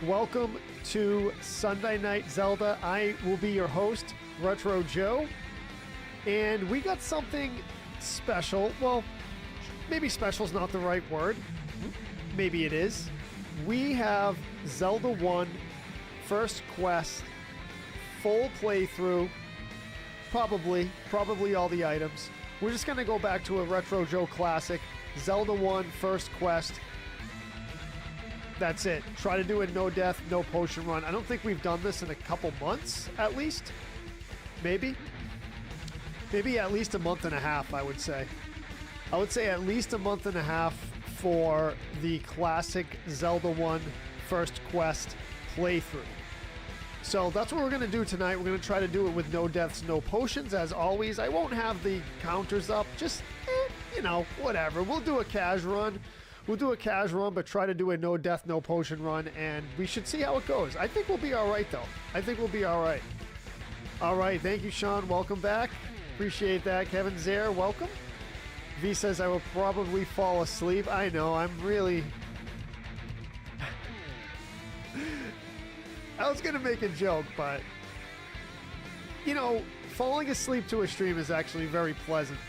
Welcome to Sunday Night Zelda. I will be your host, Retro Joe. And we got something special. Well, maybe special is not the right word. Maybe it is. We have Zelda 1 First Quest full playthrough. Probably all the items. We're just going to go back to a Retro Joe classic, Zelda 1 First Quest. That's it. Try to do a no death, no potion run. I don't think we've done this in a couple months, at least. Maybe at least a month and a half, I would say. I would say at least a month and a half for the classic Zelda 1 First Quest playthrough. So that's what we're going to do tonight. We're going to try to do it with no deaths, no potions, as always. I won't have the counters up. Just, whatever. We'll do a cash run. But try to do a no death, no potion run, and we should see how it goes. I think we'll be all right, though. All right, thank you, Sean. Welcome back. Appreciate that. Kevin Zare, welcome. V says, I will probably fall asleep. I know, I'm really... I was going to make a joke, but... falling asleep to a stream is actually very pleasant.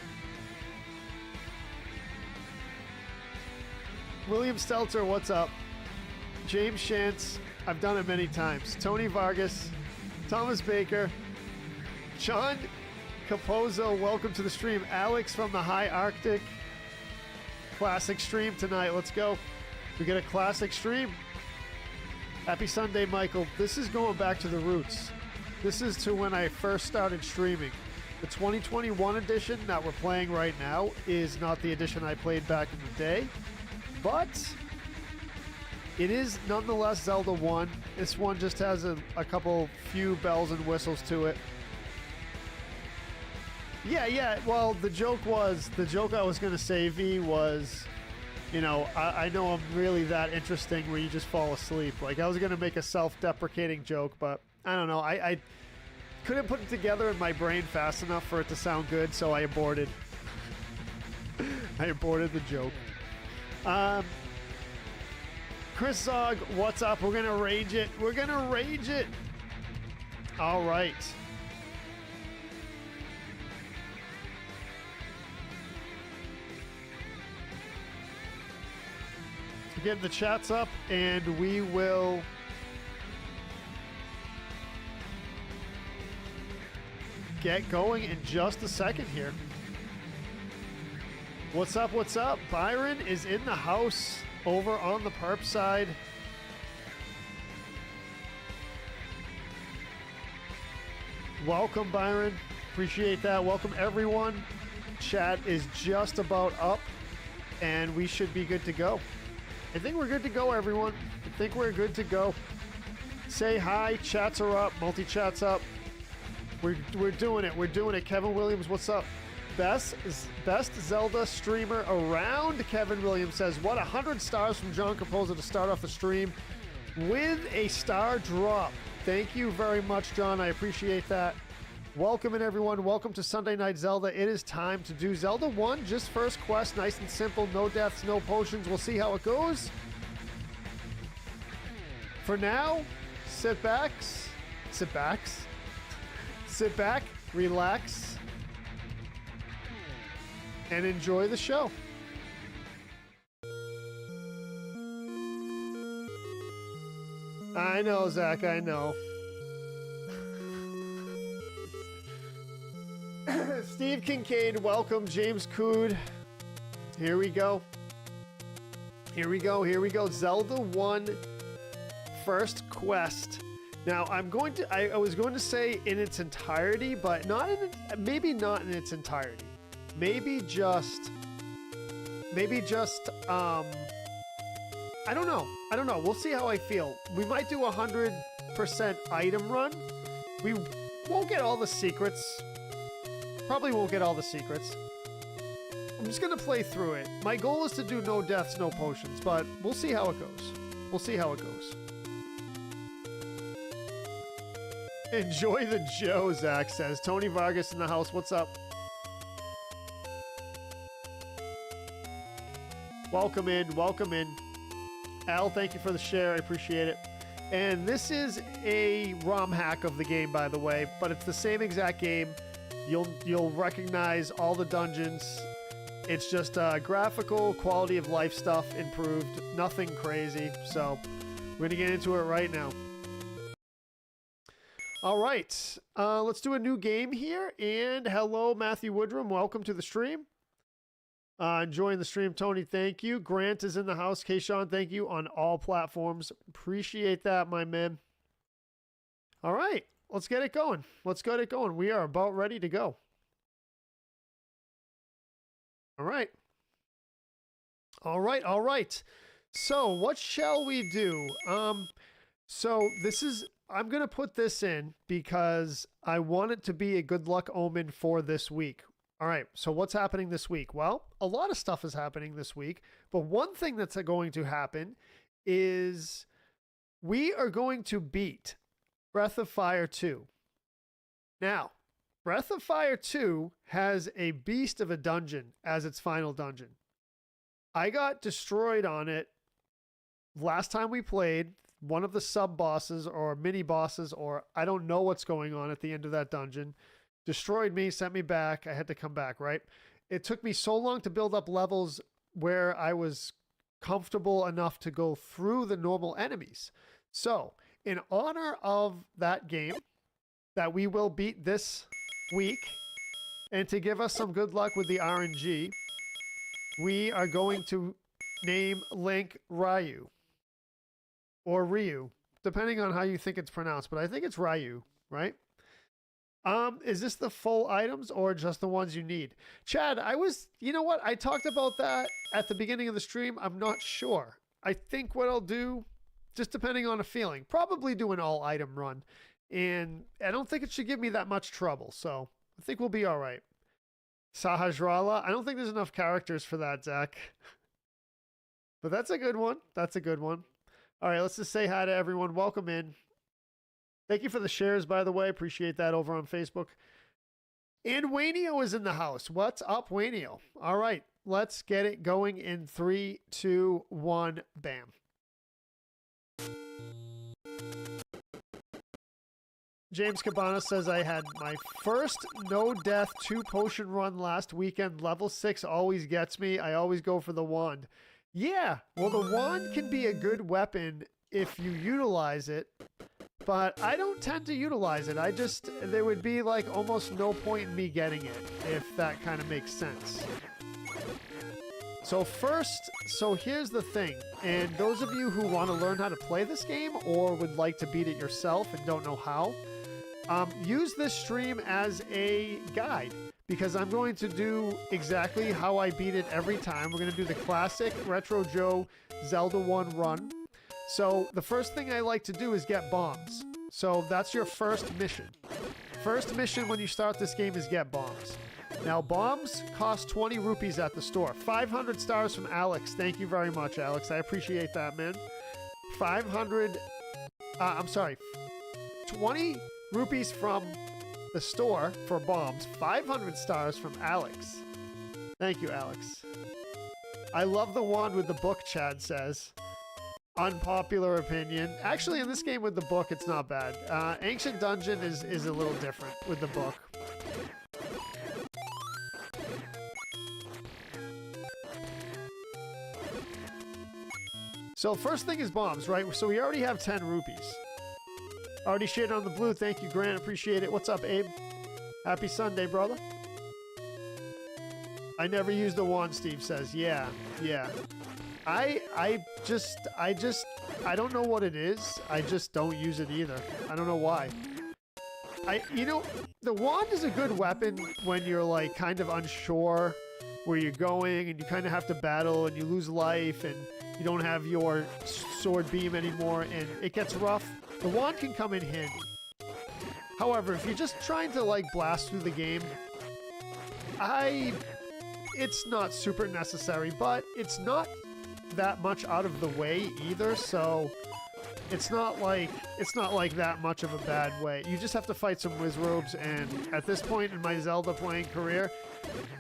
William Stelter, what's up? James Shantz, I've done it many times. Tony Vargas, Thomas Baker, John Capozzo, welcome to the stream. Alex from the High Arctic. Classic stream tonight. Let's go. We get a classic stream. Happy Sunday, Michael. This is going back to the roots. This is to when I first started streaming. The 2021 edition that we're playing right now is not the edition I played back in the day. But it is nonetheless Zelda 1. This one just has a couple few bells and whistles to it. Yeah. Well, the joke I was going to say, V, was, I know I'm really that interesting where you just fall asleep. Like, I was going to make a self-deprecating joke, but I don't know. I couldn't put it together in my brain fast enough for it to sound good, so I aborted. I aborted the joke. Chris Zog, what's up? We're gonna rage it. All right. Get the chats up, and we will get going in just a second here. What's up? Byron is in the house over on the perp side. Welcome, Byron. Appreciate that. Welcome, everyone. Chat is just about up, and we should be good to go. I think we're good to go, everyone. I think we're good to go. Say hi. Chats are up. Multi-chat's up. We're doing it. Kevin Williams, what's up? Best Zelda streamer around, Kevin Williams says. What, 100 stars from John Capozzo to start off the stream with a star drop. Thank you very much, John. I appreciate that. Welcome in, everyone. Welcome to Sunday Night Zelda. It is time to do Zelda 1, just first quest, nice and simple. No deaths, no potions. We'll see how it goes. For now, sit back, relax, and enjoy the show. I know, Zach, I know. Steve Kincaid, welcome. James Cood. Here we go. Zelda 1 First Quest. Now, I was going to say in its entirety, but maybe not in its entirety. Maybe just, I don't know. We'll see how I feel. We might do 100% item run. We won't get all the secrets. Probably won't get all the secrets. I'm just going to play through it. My goal is to do no deaths, no potions, but we'll see how it goes. Enjoy the Joe, Zach says. Tony Vargas in the house. What's up? Welcome in. Al, thank you for the share. I appreciate it. And this is a ROM hack of the game, by the way, but it's the same exact game. You'll recognize all the dungeons. It's just graphical, quality of life stuff improved. Nothing crazy. So we're gonna get into it right now. All right, let's do a new game here. And hello, Matthew Woodrum. Welcome to the stream. Enjoying the stream, Tony. Thank you. Grant is in the house. Keyshawn, thank you on all platforms. Appreciate that, my man. All right, let's get it going. Let's get it going. We are about ready to go. All right. All right. All right. So what shall we do? So this is, I'm going to put this in because I want it to be a good luck omen for this week. All right. So what's happening this week? Well, a lot of stuff is happening this week, but one thing that's going to happen is we are going to beat Breath of Fire 2. Now, Breath of Fire 2 has a beast of a dungeon as its final dungeon. I got destroyed on it last time we played. One of the sub bosses or mini bosses, or I don't know what's going on at the end of that dungeon, destroyed me, sent me back. I had to come back, right? It took me so long to build up levels where I was comfortable enough to go through the normal enemies. So, in honor of that game that we will beat this week, and to give us some good luck with the RNG, we are going to name Link Ryu. Or Ryu, depending on how you think it's pronounced, but I think it's Ryu, right? Is this the full items or just the ones you need? Chad, you know what? I talked about that at the beginning of the stream. I'm not sure. I think what I'll do, just depending on a feeling, probably do an all item run. And I don't think it should give me that much trouble. So I think we'll be all right. Sahajrala. I don't think there's enough characters for that, Zach. But that's a good one. That's a good one. All right, let's just say hi to everyone. Welcome in. Thank you for the shares, by the way. Appreciate that over on Facebook. And Waynio is in the house. What's up, Waynio? All right, let's get it going in 3, 2, 1, bam. James Cabana says, I had my first no-death 2-potion run last weekend. Level 6 always gets me. I always go for the wand. Yeah, well, the wand can be a good weapon if you utilize it, but I don't tend to utilize it. There would be like almost no point in me getting it, if that kind of makes sense. So here's the thing, and those of you who want to learn how to play this game or would like to beat it yourself and don't know how, use this stream as a guide, because I'm going to do exactly how I beat it every time. We're going to do the classic Retro Joe Zelda 1 run. So the first thing I like to do is get bombs. So that's your first mission. First mission when you start this game is get bombs. Now, bombs cost 20 rupees at the store. 500 stars from Alex. Thank you very much, Alex. I appreciate that, man. 20 rupees from the store for bombs. 500 stars from Alex. Thank you, Alex. I love the wand with the book, Chad says. Unpopular opinion. Actually, in this game with the book, it's not bad. Ancient Dungeon is a little different with the book. So first thing is bombs, right? So we already have 10 rupees. Already shared on the blue. Thank you, Grant. Appreciate it. What's up, Abe? Happy Sunday, brother. I never used the wand, Steve says. Yeah. I don't know what it is. I just don't use it either. I don't know why. The wand is a good weapon when you're like kind of unsure where you're going and you kind of have to battle and you lose life and you don't have your sword beam anymore and it gets rough. The wand can come in handy. However, if you're just trying to like blast through the game, it's not super necessary, but it's not that much out of the way either, so it's not like that much of a bad way. You just have to fight some Wizrobes, and at this point in my Zelda playing career,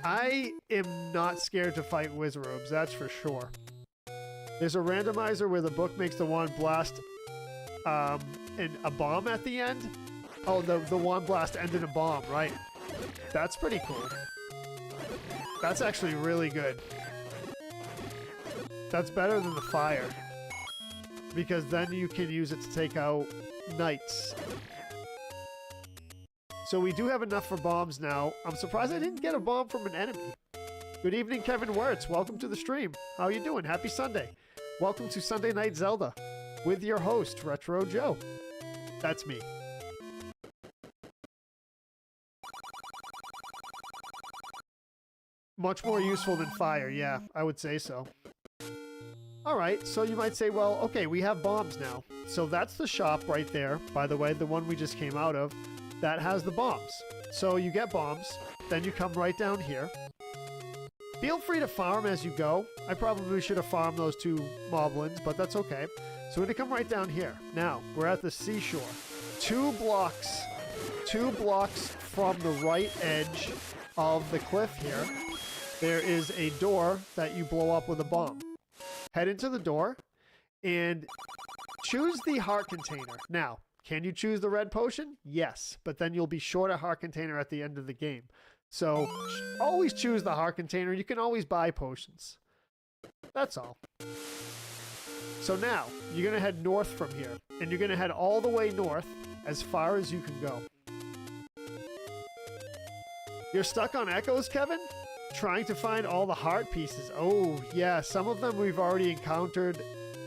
I am not scared to fight Wizrobes, that's for sure. There's a randomizer where the book makes the wand blast a bomb at the end. Oh, the wand blast ended in a bomb, right? That's pretty cool. That's actually really good. That's better than the fire. Because then you can use it to take out knights. So we do have enough for bombs now. I'm surprised I didn't get a bomb from an enemy. Good evening, Kevin Wirtz. Welcome to the stream. How you doing? Happy Sunday. Welcome to Sunday Night Zelda with your host, Retro Joe. That's me. Much more useful than fire, yeah, I would say so. Alright, so you might say, well, okay, we have bombs now. So that's the shop right there, by the way, the one we just came out of, that has the bombs. So you get bombs, then you come right down here. Feel free to farm as you go. I probably should have farmed those two moblins, but that's okay. So we're gonna come right down here. Now, we're at the seashore. 2 blocks from the right edge of the cliff here, there is a door that you blow up with a bomb. Head into the door and choose the heart container. Now, can you choose the red potion? Yes, but then you'll be short a heart container at the end of the game. So always choose the heart container. You can always buy potions. That's all. So now, you're going to head north from here. And you're going to head all the way north as far as you can go. You're stuck on echoes, Kevin? Trying to find all the heart pieces. Oh, yeah, some of them we've already encountered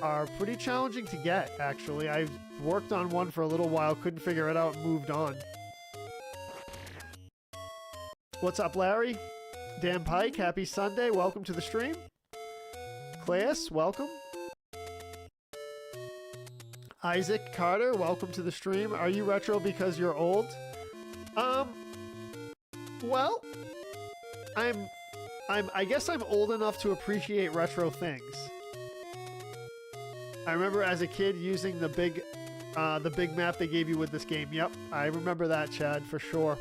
are pretty challenging to get, actually. I've worked on one for a little while, couldn't figure it out, and moved on. What's up, Larry? Dan Pike, happy Sunday. Welcome to the stream. Claes, welcome. Isaac Carter, welcome to the stream. Are you retro because you're old? Well, I guess I'm old enough to appreciate retro things. I remember as a kid using the big map they gave you with this game. Yep, I remember that, Chad, for sure.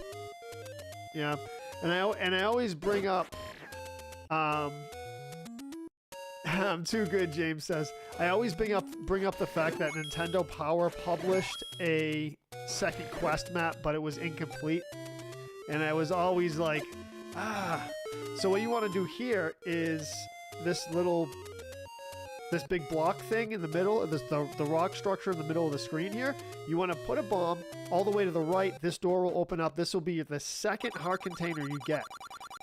Yeah, and I always bring up, I'm too good, James says. I always bring up the fact that Nintendo Power published a second quest map, but it was incomplete, and I was always like, ah. So what you want to do here is this big block thing in the middle, the rock structure in the middle of the screen here. You want to put a bomb all the way to the right. This door will open up. This will be the second heart container you get.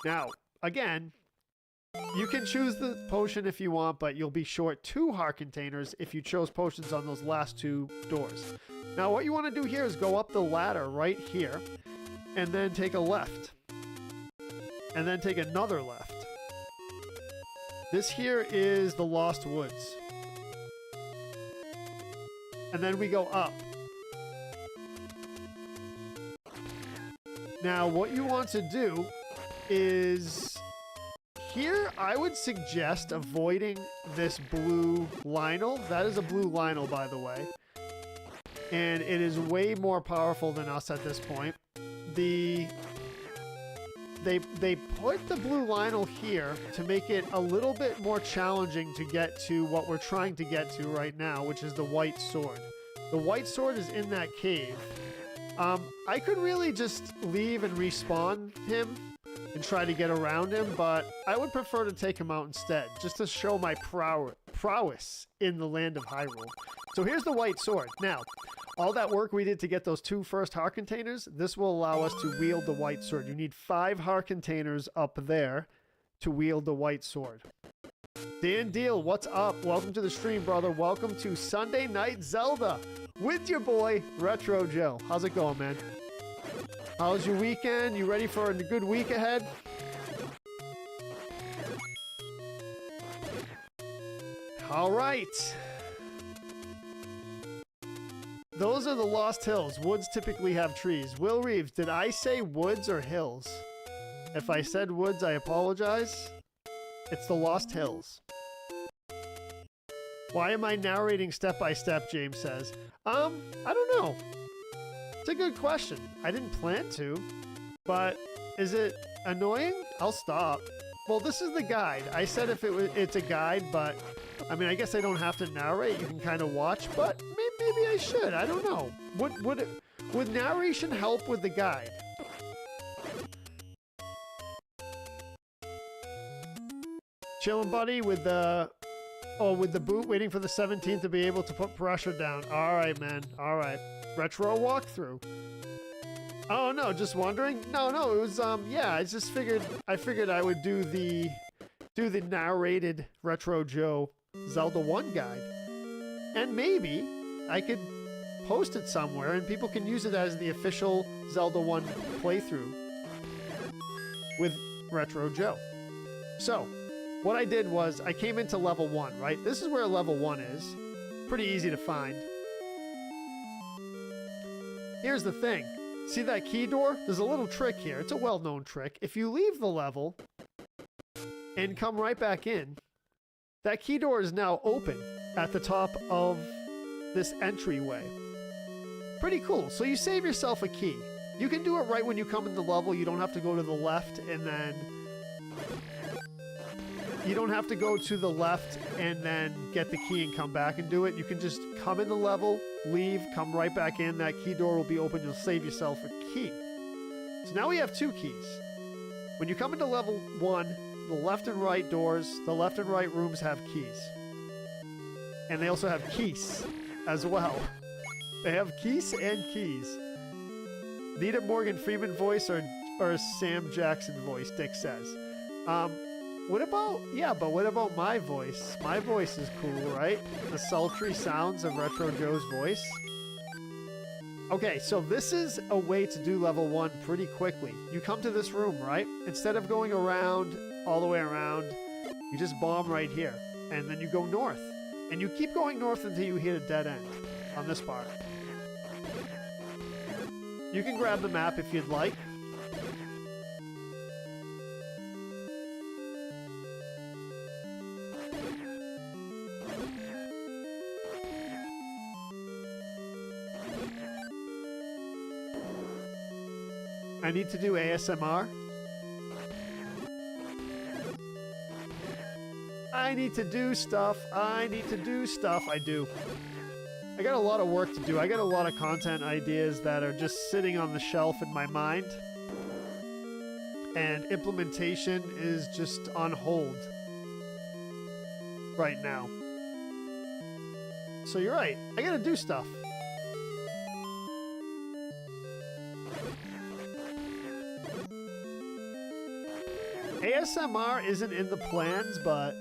Now, again, you can choose the potion if you want, but you'll be short 2 heart containers if you chose potions on those last 2 doors. Now, what you want to do here is go up the ladder right here, and then take a left. And then take another left. This here is the Lost Woods. And then we go up. Now, what you want to do is... Here, I would suggest avoiding this blue Lionel. That is a blue Lionel, by the way. And it is way more powerful than us at this point. They put the blue Lionel here to make it a little bit more challenging to get to what we're trying to get to right now, which is the white sword. The white sword is in that cave. I could really just leave and respawn him and try to get around him, but I would prefer to take him out instead, just to show my prowess in the land of Hyrule. So here's the white sword. Now, all that work we did to get those 2 first heart containers, this will allow us to wield the white sword. You need 5 heart containers up there to wield the white sword. Dan Deal, what's up? Welcome to the stream, brother. Welcome to Sunday Night Zelda with your boy, Retro Joe. How's it going, man? How's your weekend? You ready for a good week ahead? All right. Those are the Lost Hills. Woods typically have trees. Will Reeves, did I say woods or hills? If I said woods, I apologize. It's the Lost Hills. Why am I narrating step by step, James says. I don't know. It's a good question. I didn't plan to, but is it annoying? I'll stop. Well, this is the guide. I said if it's a guide, but I mean, I guess I don't have to narrate. You can kind of watch, but maybe I should. I don't know. Would narration help with the guide? Chillin' buddy with the boot, waiting for the 17th to be able to put pressure down. All right, man. All right. Retro walkthrough. Oh no, just wondering. No, it was yeah. I figured I would do the narrated Retro Joe Zelda 1 guide, and maybe I could post it somewhere and people can use it as the official Zelda 1 playthrough with Retro Joe. So. What I did was, I came into level 1, right? This is where level 1 is. Pretty easy to find. Here's the thing. See that key door? There's a little trick here. It's a well-known trick. If you leave the level and come right back in, that key door is now open at the top of this entryway. Pretty cool. So you save yourself a key. You can do it right when you come in the level. You don't have to go to the left and then... You don't have to go to the left and then get the key and come back and do it. You can just come in the level, leave, come right back in. That key door will be open. You'll save yourself a key. So now we have 2 keys. When you come into level 1, the left and right doors, the left and right rooms have keys. And they also have keys as well. They have keys and keys. Need a Morgan Freeman voice or a Sam Jackson voice, Dick says. What about my voice? My voice is cool, right? The sultry sounds of Retro Joe's voice. Okay, so this is a way to do level 1 pretty quickly. You come to this room, right? Instead of going around, all the way around, you just bomb right here. And then you go north. And you keep going north until you hit a dead end on this part. You can grab the map if you'd like. I need to do ASMR. I need to do stuff. I do. I got a lot of work to do. I got a lot of content ideas that are just sitting on the shelf in my mind. And implementation is just on hold right now. So you're right. I gotta do stuff. ASMR isn't in the plans, but...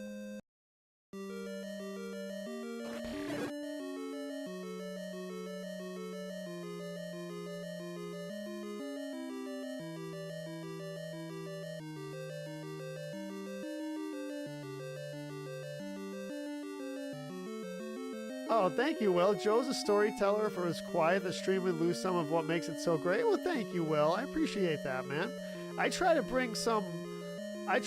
Oh, thank you, Will. Joe's a storyteller. For his quiet, the stream would lose some of what makes it so great. Well, thank you, Will. I appreciate that, man. I try to bring some... I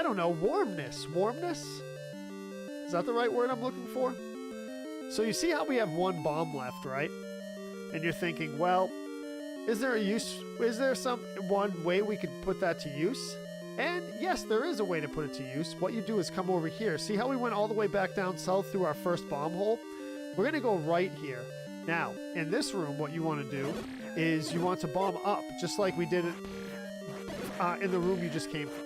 don't know, warmness. Warmness? Is that the right word I'm looking for? So you see how we have 1 bomb left, right? And you're thinking, well, is there one way we could put that to use? And yes, there is a way to put it to use. What you do is come over here. See how we went all the way back down south through our first bomb hole? We're gonna go right here. Now, in this room, what you want to do is you want to bomb up, just like we did it in the room you just came from.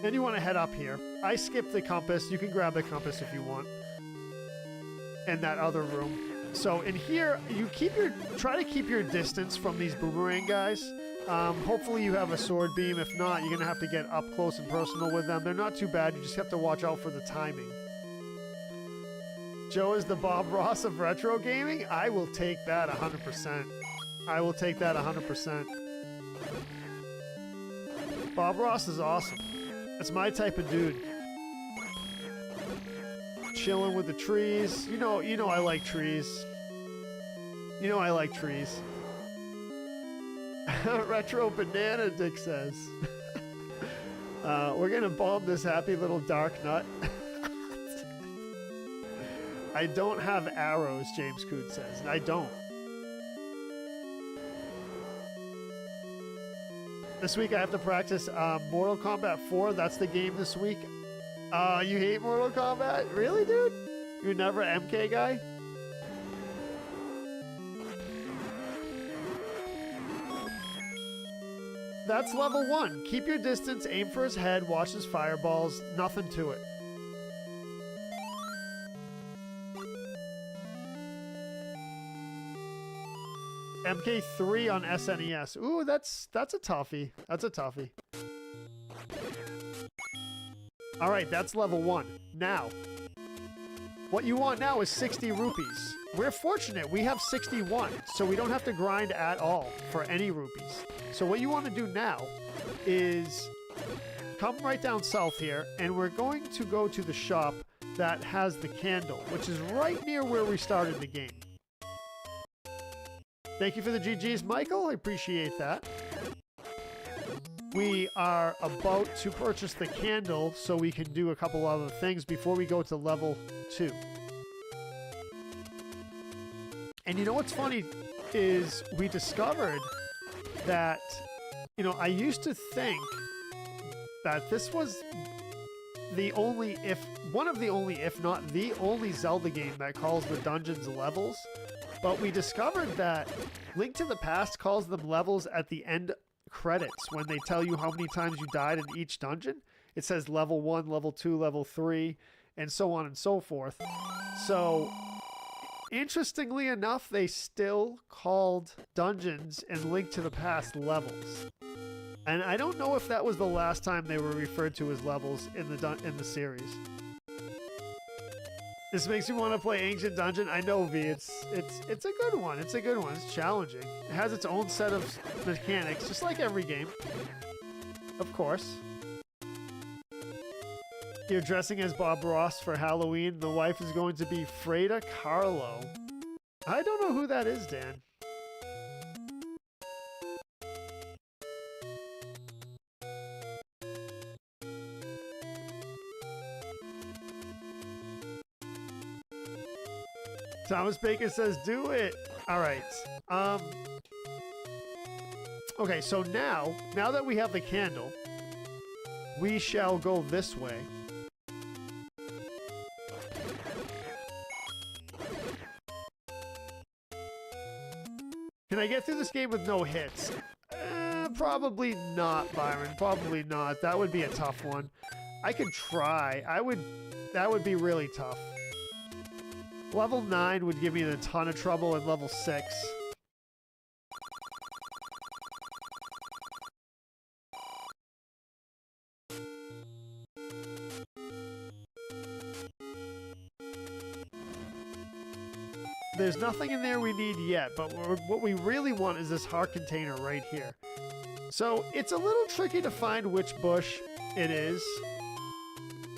Then you want to head up here. I skipped the compass. You can grab the compass if you want. And that other room. So in here, you try to keep your distance from these boomerang guys. Hopefully you have a sword beam. If not, you're going to have to get up close and personal with them. They're not too bad. You just have to watch out for the timing. Joe is the Bob Ross of retro gaming? I will take that 100%. I will take that 100%. Bob Ross is awesome. That's my type of dude. Chilling with the trees. You know I like trees. You know I like trees. Retro banana, Dick says. We're gonna bomb this happy little dark nut. I don't have arrows, James Coot says. I don't. This week I have to practice Mortal Kombat 4. That's the game this week. You hate Mortal Kombat? Really, dude? You're never an MK guy? That's level 1. Keep your distance, aim for his head, watch his fireballs. Nothing to it. MK3 on SNES. Ooh, that's a toughie. That's a toughie. All right, that's level 1. Now, what you want now is 60 rupees. We're fortunate. We have 61, so we don't have to grind at all for any rupees. So what you want to do now is come right down south here, and we're going to go to the shop that has the candle, which is right near where we started the game. Thank you for the GGs, Michael. I appreciate that. We are about to purchase the candle so we can do a couple other things before we go to level 2. And you know what's funny is we discovered that, you know, I used to think that this was the only, one of the only, if not the only Zelda game that calls the dungeons levels. But we discovered that Link to the Past calls them levels at the end credits when they tell you how many times you died in each dungeon. It says level 1, level 2, level 3, and so on and so forth. So, interestingly enough, they still called dungeons in Link to the Past levels. And I don't know if that was the last time they were referred to as levels in the series. This makes me want to play Ancient Dungeon. I know, V. It's a good one. It's a good one. It's challenging. It has its own set of mechanics, just like every game. Of course. You're dressing as Bob Ross for Halloween. The wife is going to be Freda Kahlo. I don't know who that is, Dan. Thomas Baker says, do it. All right. Okay, so now that we have the candle, we shall go this way. Can I get through this game with no hits? Probably not, Byron. Probably not. That would be a tough one. I could try. That would be really tough. Level 9 would give me a ton of trouble at level 6. There's nothing in there we need yet, but what we really want is this heart container right here. So it's a little tricky to find which bush it is,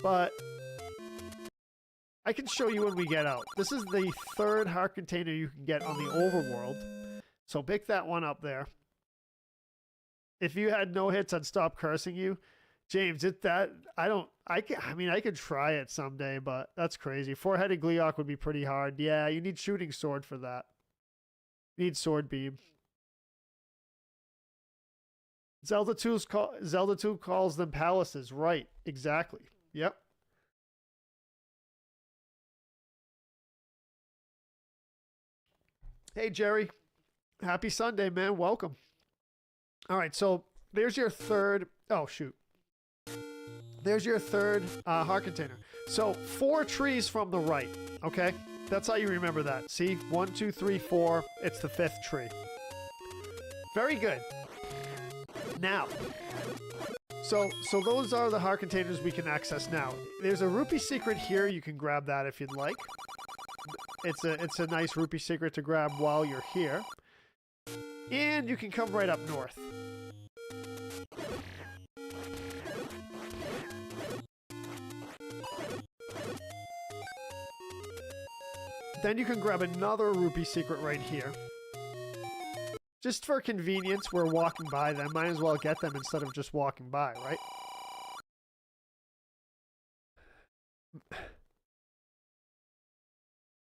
but I can show you when we get out. This is the 3rd heart container you can get on the overworld. So pick that one up there. If you had no hits, I'd stop cursing you. James, I could try it someday, but that's crazy. 4-headed Gleeok would be pretty hard. Yeah, you need shooting sword for that. You need sword beam. Zelda 2 calls them palaces. Right, exactly. Yep. Hey, Jerry. Happy Sunday, man. Welcome. All right, so there's your 3rd. Oh, shoot. There's your 3rd heart container. So 4 trees from the right, okay? That's how you remember that. See? 1, 2, 3, 4. It's the 5th tree. Very good. Now, so those are the heart containers we can access now. There's a rupee secret here. You can grab that if you'd like. It's a nice rupee secret to grab while you're here. And you can come right up north. Then you can grab another rupee secret right here. Just for convenience, we're walking by them. Might as well get them instead of just walking by, right?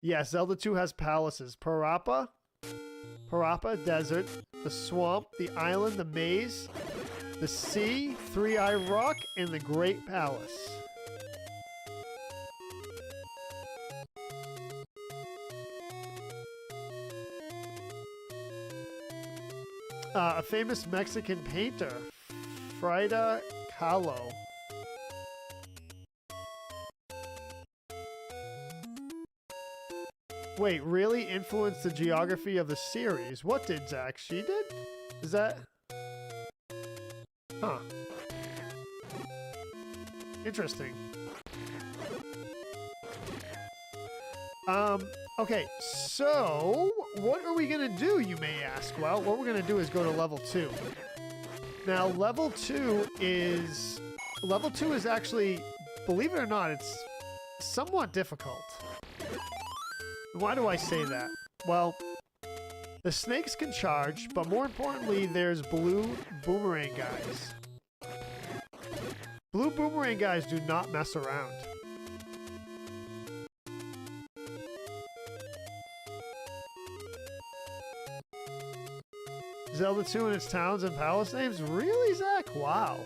Yes, Zelda 2 has palaces. Parappa Desert, the swamp, the island, the maze. the Sea, Three-Eye Rock, and the Great Palace. A famous Mexican painter, Frida Kahlo. Wait, really influenced the geography of the series? What did, Zach? She did? Is that... Huh. Interesting. Okay, so what are we gonna do, you may ask? Well, what we're gonna do is go to level 2. Now, level 2 is actually, believe it or not, it's somewhat difficult. Why do I say that? Well, the snakes can charge, but more importantly, there's blue boomerang guys. Blue boomerang guys do not mess around. Zelda 2 and its towns and palace names? Really, Zach? Wow.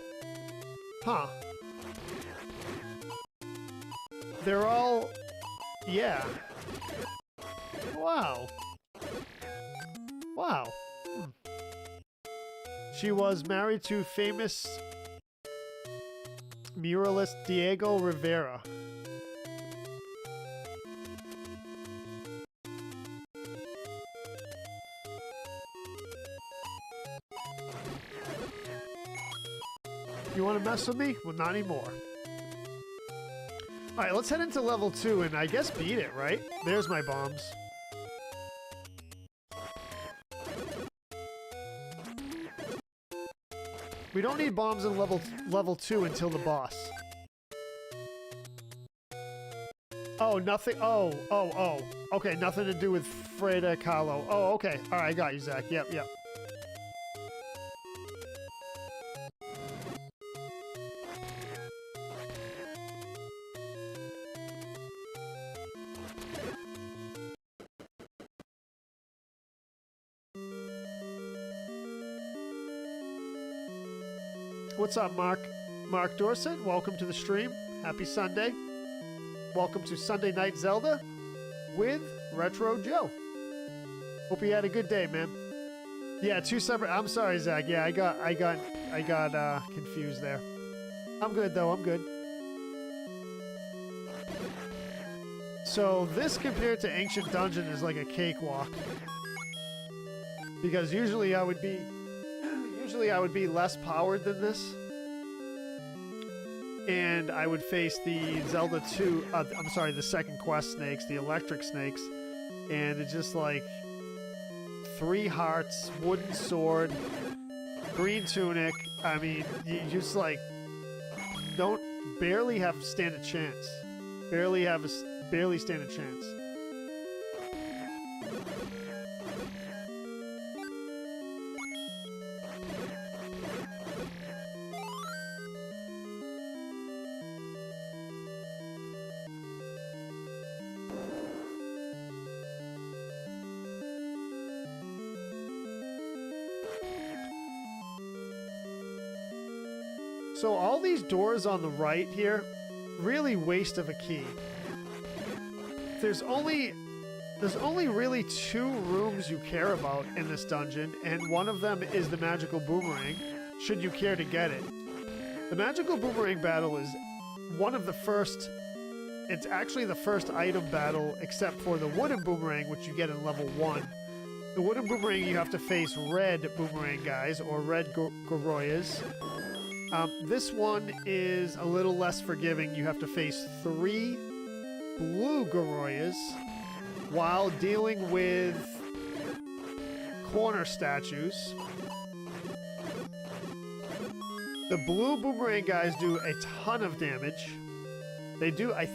Huh. They're all... Yeah. Wow. Wow. She was married to famous muralist Diego Rivera. You want to mess with me? Well, not anymore. Alright, let's head into level 2 and I guess beat it, right? There's my bombs. We don't need bombs in level 2 until the boss. Oh, nothing. Oh. Okay, nothing to do with Frida Kahlo. Oh, okay. Alright, I got you, Zach. Yep. What's up, Mark? Mark Dorset, welcome to the stream. Happy Sunday. Welcome to Sunday Night Zelda with Retro Joe. Hope you had a good day, man. Yeah, 2 separate. I'm sorry, Zach. Yeah, I got confused there. I'm good though. I'm good. So this compared to Ancient Dungeon is like a cakewalk, because usually I would be less powered than this, and I would face the Zelda 2, I'm sorry, the second quest snakes, the electric snakes, and it's just like 3 hearts, wooden sword, green tunic. I mean, you just like barely stand a chance. Barely stand a chance. So all these doors on the right here, really waste of a key. There's only really 2 rooms you care about in this dungeon, and one of them is the magical boomerang, should you care to get it. The magical boomerang battle is one of the first, it's actually the first item battle except for the wooden boomerang, which you get in level 1. The wooden boomerang, you have to face red boomerang guys, or red Goroyas. This one is a little less forgiving. You have to face 3 blue Goroyas while dealing with corner statues. The blue boomerang guys do a ton of damage. They do, I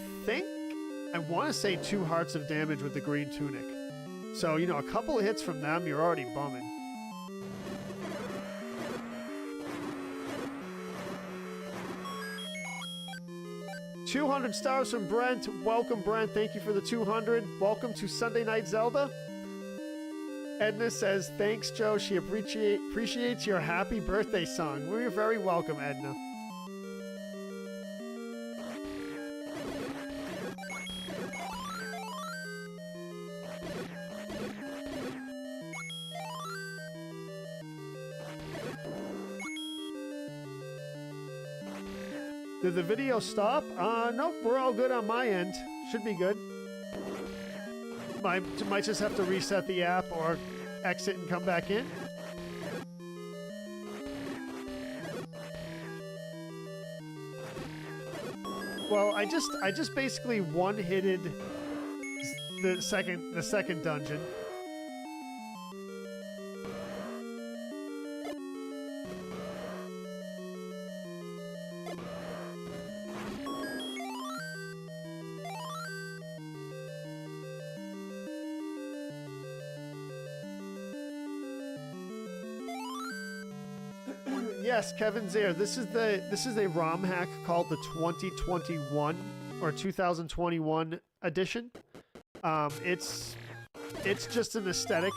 want to say 2 hearts of damage with the green tunic. So, you know, a couple of hits from them, you're already bumming. $200 stars from Brent. Welcome, Brent. Thank you for the 200. Welcome to Sunday Night Zelda. Edna says, thanks, Joe. She appreciates your happy birthday song. Well, you're very welcome, Edna. Did the video stop? Nope, we're all good on my end. Should be good. Might just have to reset the app or exit and come back in. Well, I just basically one-hitted the second dungeon. Yes, Kevin's there. This is a ROM hack called the 2021 or 2021 edition. It's just an aesthetic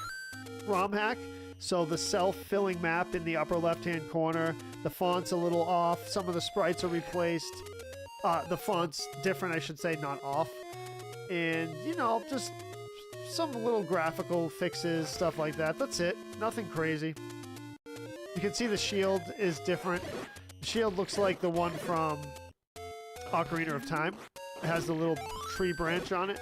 ROM hack. So the self-filling map in the upper left-hand corner, the font's a little off. Some of the sprites are replaced. The font's different, I should say, not off. And you know, just some little graphical fixes, stuff like that. That's it. Nothing crazy. You can see the shield is different. The shield looks like the one from Ocarina of Time. It has the little tree branch on it.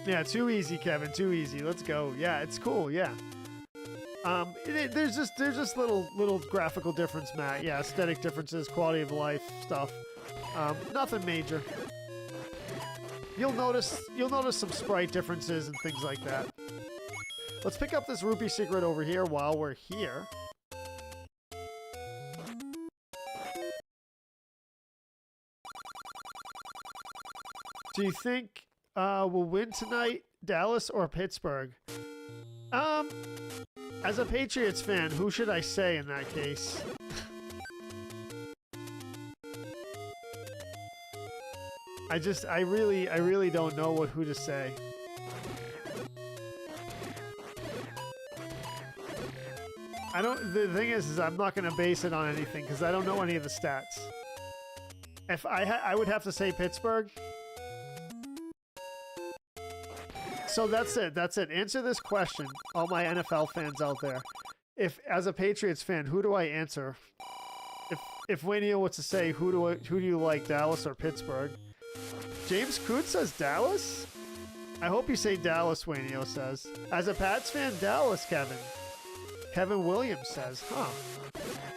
Yeah, too easy, Kevin. Too easy. Let's go. Yeah, it's cool. Yeah. There's just little graphical difference, Matt. Yeah, aesthetic differences, quality of life stuff. Nothing major. You'll notice some sprite differences and things like that. Let's pick up this rupee secret over here while we're here. Do you think we'll win tonight, Dallas or Pittsburgh? As a Patriots fan, who should I say in that case? I really don't know who to say. The thing is I'm not going to base it on anything because I don't know any of the stats. If I would have to say Pittsburgh. So that's it. Answer this question, all my NFL fans out there. If as a Patriots fan, who do I answer? If Wayne Neal wants to say who do you like, Dallas or Pittsburgh? James Coote says Dallas? I hope you say Dallas, Wayne Neal says. As a Pats fan, Dallas, Kevin. Kevin Williams says, huh.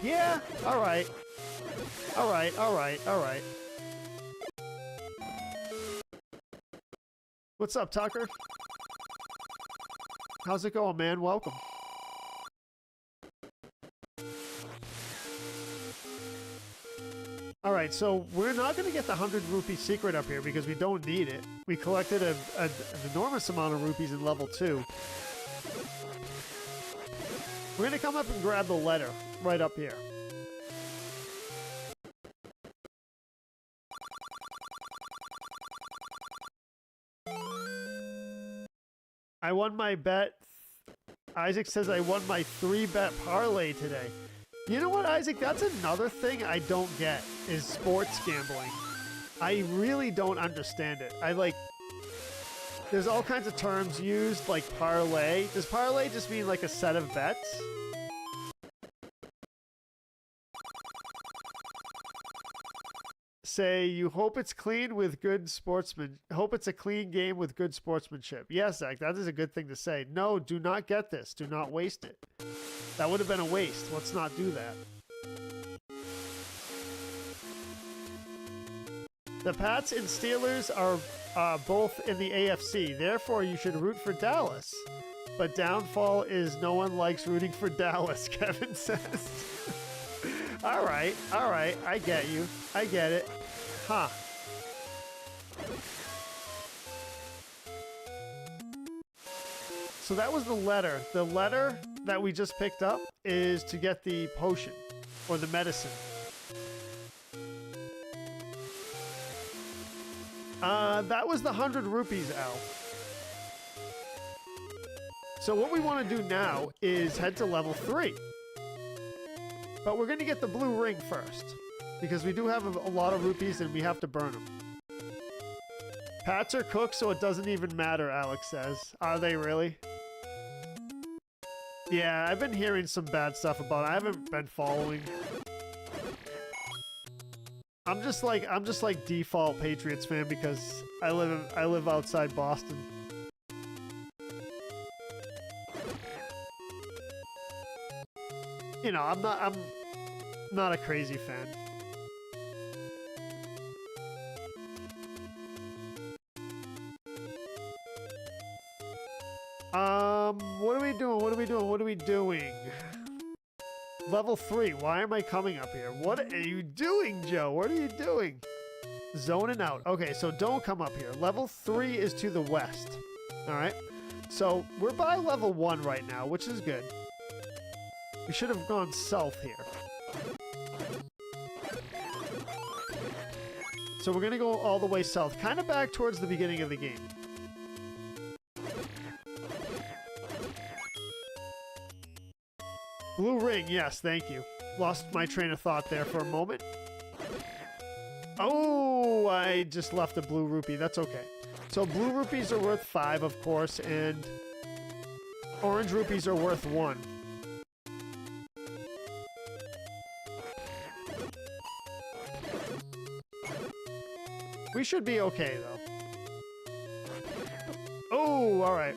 Yeah, all right. All right. What's up, Tucker? How's it going, man? Welcome. All right, so we're not going to get the 100 rupee secret up here because we don't need it. We collected an enormous amount of rupees in level 2. We're going to come up and grab the letter right up here. I won my bet. Isaac says I won my 3-bet parlay today. You know what, Isaac? That's another thing I don't get is sports gambling. I really don't understand it. There's all kinds of terms used like parlay. Does parlay just mean like a set of bets? Say you hope it's clean with good sportsman. Hope it's a clean game with good sportsmanship. Yes, Zach, that is a good thing to say. No, do not get this. Do not waste it. That would have been a waste. Let's not do that. The Pats and Steelers are both in the AFC. Therefore, you should root for Dallas. But downfall is no one likes rooting for Dallas, Kevin says. All right. I get you. I get it. Huh. So that was the letter. The letter that we just picked up is to get the potion or the medicine. That was the 100 rupees, Al. So what we want to do now is head to level 3. But we're going to get the blue ring first, because we do have a lot of rupees and we have to burn them. Pats are cooked, so it doesn't even matter, Alex says. Are they really? Yeah, I've been hearing some bad stuff about it. I haven't been following. I'm just like default Patriots fan because I live outside Boston. You know, I'm not a crazy fan. What are we doing? What are we doing? What are we doing? Level 3. Why am I coming up here? What are you doing, Joe? What are you doing? Zoning out. Okay, so don't come up here. Level 3 is to the west. All right. So we're by level 1 right now, which is good. We should have gone south here. So we're going to go all the way south, kind of back towards the beginning of the game. Blue ring, yes, thank you. Lost my train of thought there for a moment. Oh, I just left a blue rupee. That's okay. So blue rupees are worth 5, of course, and orange rupees are worth 1. We should be okay, though. Oh, all right.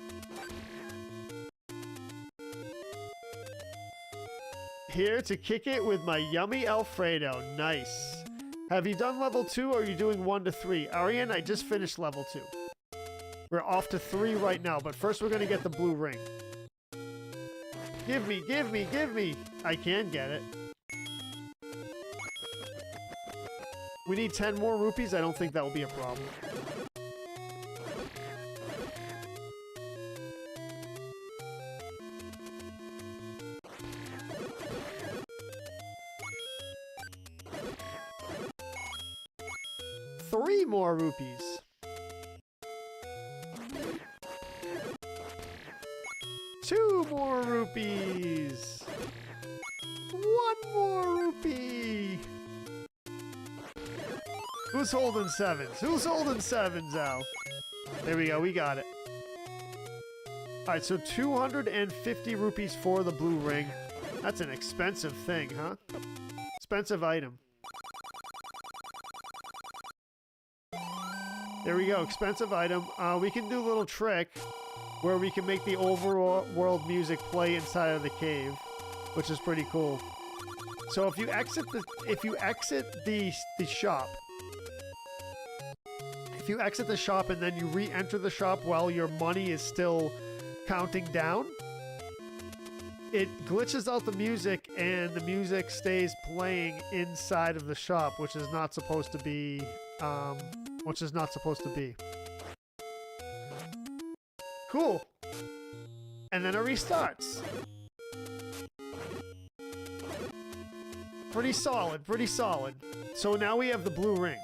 Here to kick it with my yummy Alfredo. Nice. Have you done level 2 or are you doing 1 to 3? Ariane, I just finished level 2. We're off to 3 right now, but first we're going to get the blue ring. Give me, give me, give me. I can get it. We need 10 more rupees. I don't think that will be a problem. Three more rupees. 2 more rupees. 1 more rupee. Who's holding 7s? Who's holding 7s, Al? There we go. We got it. All right, so 250 rupees for the blue ring. That's an expensive thing, huh? Expensive item. There we go, expensive item. We can do a little trick where we can make the overworld music play inside of the cave, which is pretty cool. So if you exit the shop, if you exit the shop and then you re-enter the shop while your money is still counting down, it glitches out the music and the music stays playing inside of the shop, which is not supposed to be. Cool. And then it restarts. Pretty solid, pretty solid. So now we have the blue ring.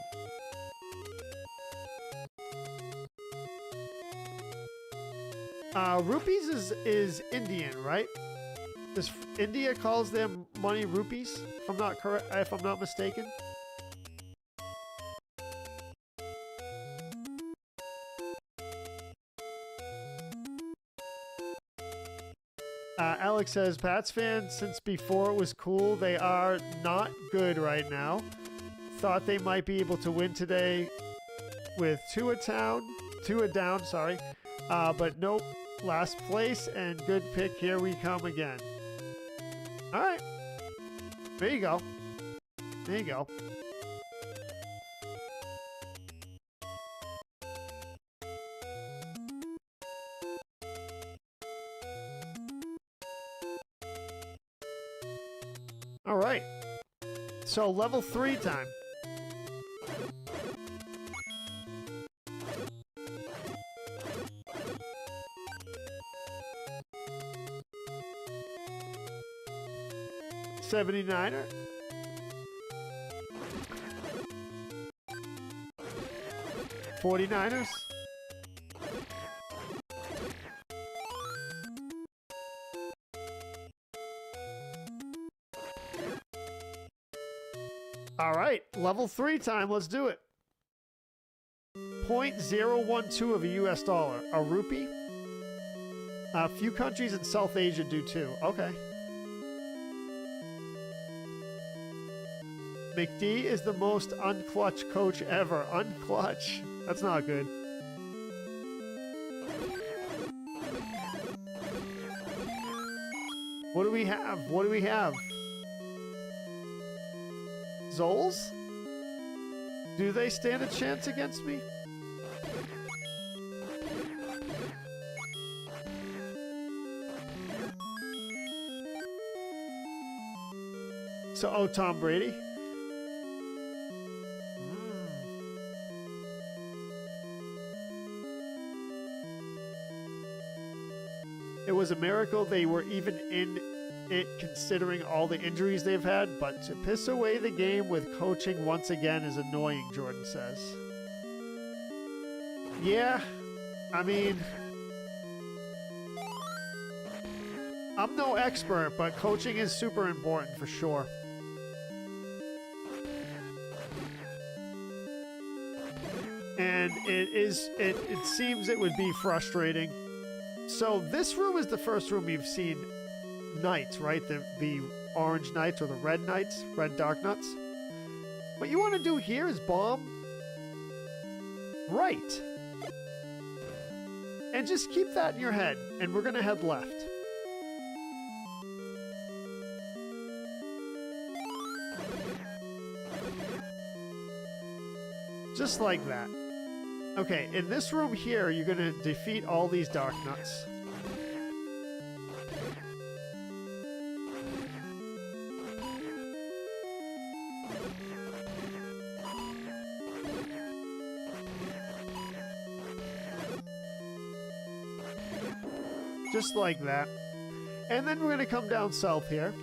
Rupees is Indian, right? India calls them money rupees, if I'm not mistaken. Alex says, Pats fan, since before it was cool, they are not good right now. Thought they might be able to win today with two down, sorry. But nope, last place and good pick, here we come again. All right, there you go. There you go. All right, so level 3 time. $79er. 49ers? All right, level 3 time. Let's do it. 0.012 of a US dollar. A rupee? A few countries in South Asia do too. Okay. McD is the most unclutch coach ever. Unclutch. That's not good. What do we have? What do we have? Zols? Do they stand a chance against me? So, oh, Tom Brady? It was a miracle they were even in it considering all the injuries they've had, but to piss away the game with coaching once again is annoying, Jordan says. Yeah, I mean, I'm no expert, but coaching is super important for sure. And it seems it would be frustrating. So this room is the first room you've seen knights, right? The orange knights or the red knights, red dark nuts. What you want to do here is bomb right. And just keep that in your head, and we're going to head left. Just like that. Okay, in this room here, you're going to defeat all these dark nuts. Just like that. And then we're going to come down south here.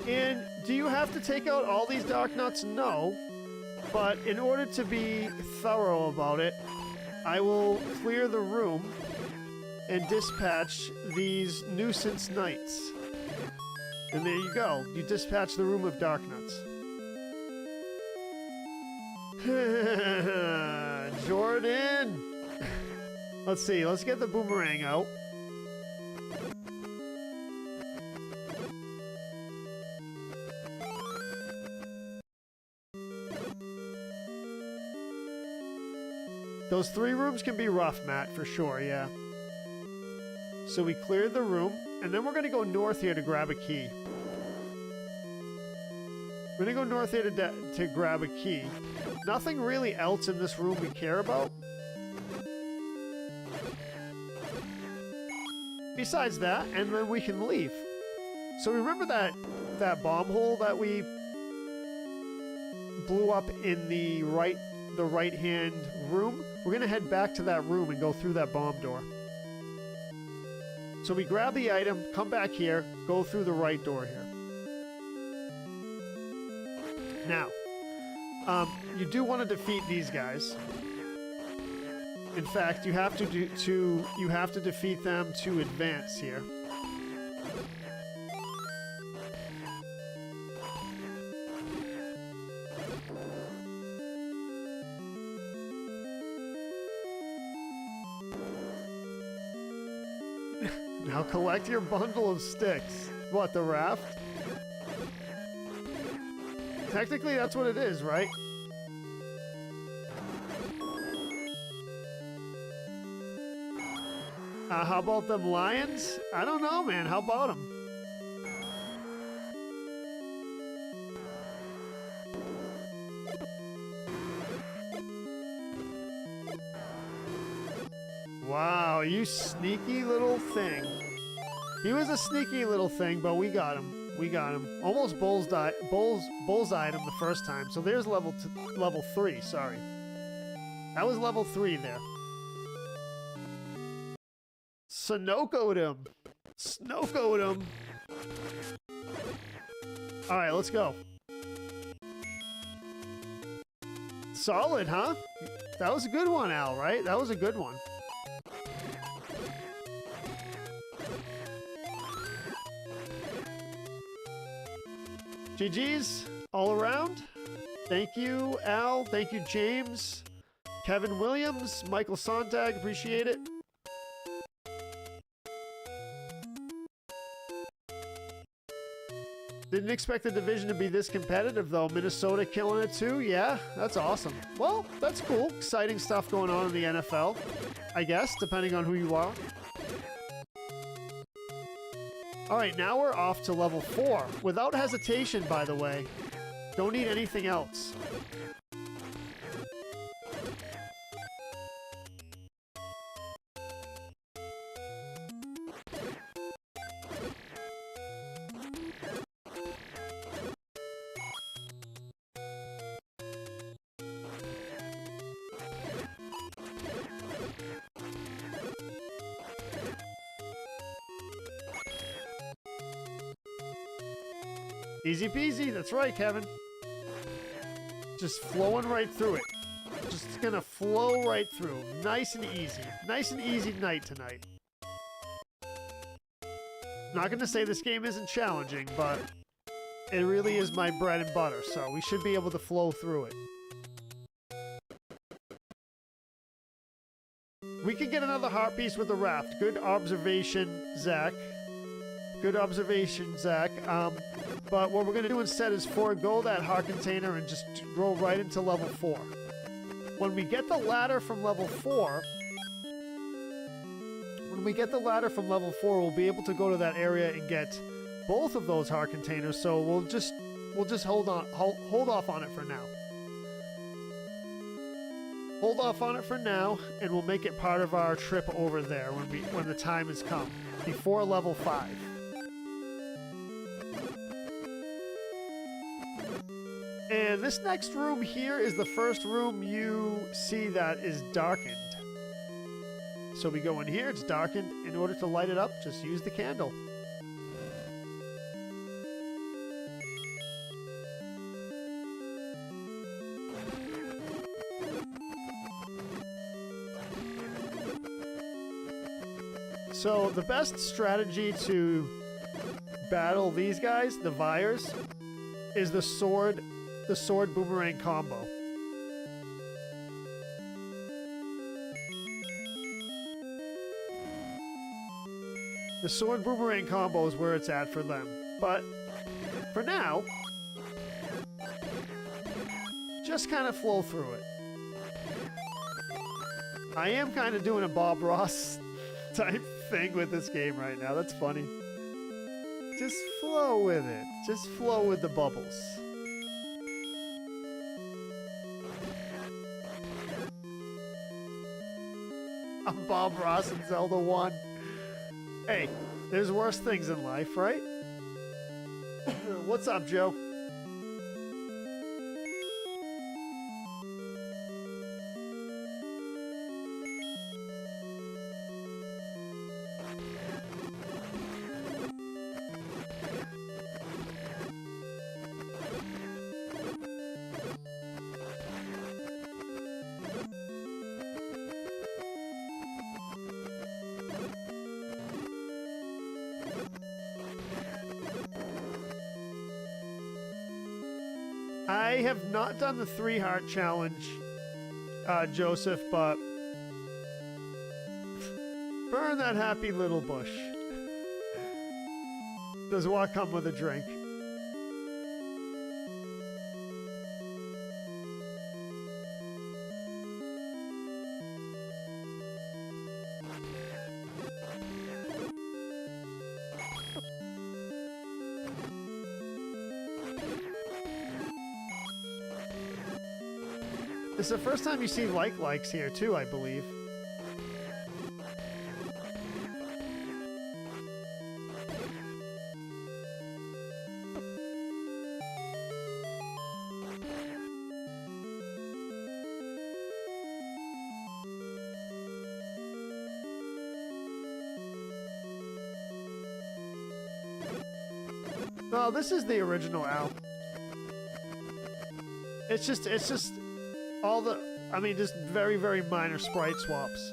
And do you have to take out all these dark nuts? No. But in order to be thorough about it, I will clear the room and dispatch these nuisance knights. And there you go. You dispatch the room of dark nuts. Jordan! Let's see. Let's get the boomerang out. Those 3 rooms can be rough, Matt, for sure, yeah. So we cleared the room, and then we're going to go north here to grab a key. We're going to go north here to grab a key. Nothing really else in this room we care about. Besides that, and then we can leave. So remember that bomb hole that we blew up in the right-hand room? We're going to head back to that room and go through that bomb door. So we grab the item, come back here, go through the right door here. Now, you do want to defeat these guys. In fact, you have to defeat them to advance here. Now collect your bundle of sticks. What, the raft? Technically, that's what it is, right? How about them lions? I don't know, man. How about them? Wow, you sneaky little thing. He was a sneaky little thing, but we got him. We got him. Almost bullseyed him the first time. So there's level 3, sorry. That was level 3 there. Sunocoed him. Snocoed him. All right, let's go. Solid, huh? That was a good one, Al, right? That was a good one. GG's all around. Thank you, Al. Thank you, James. Kevin Williams, Michael Sontag, appreciate it. Didn't expect the division to be this competitive, though. Minnesota killing it, too. Yeah, that's awesome. Well, that's cool. Exciting stuff going on in the NFL, I guess, depending on who you are. All right, now we're off to level 4. Without hesitation, by the way. Don't need anything else. Easy peasy, that's right, Kevin. Just flowing right through it. Just gonna flow right through. Nice and easy. Nice and easy night tonight. Not gonna say this game isn't challenging, but it really is my bread and butter, so we should be able to flow through it. We can get another heart piece with the raft. Good observation, Zach. Good observation, Zach. But what we're going to do instead is forego that heart container and just roll right into level 4. When we get the ladder from level 4, we'll be able to go to that area and get both of those heart containers. So we'll just hold off on it for now. Hold off on it for now, and we'll make it part of our trip over there when the time has come, before level 5. And this next room here is the first room you see that is darkened. So we go in here, it's darkened. In order to light it up, just use the candle. So the best strategy to battle these guys, the Vyres, is the sword boomerang combo. The sword boomerang combo is where it's at for them. But for now, just kind of flow through it. I am kind of doing a Bob Ross type thing with this game right now. That's funny. Just flow with it. Just flow with the bubbles. I'm Bob Ross in Zelda 1. Hey, there's worse things in life, right? What's up, Joe? I have not done the 3-heart challenge, Joseph, but burn that happy little bush. Does what come with a drink? This is the first time you see likes here too, I believe. No, this is the original Al. It's just all the, I mean, just very, very minor sprite swaps.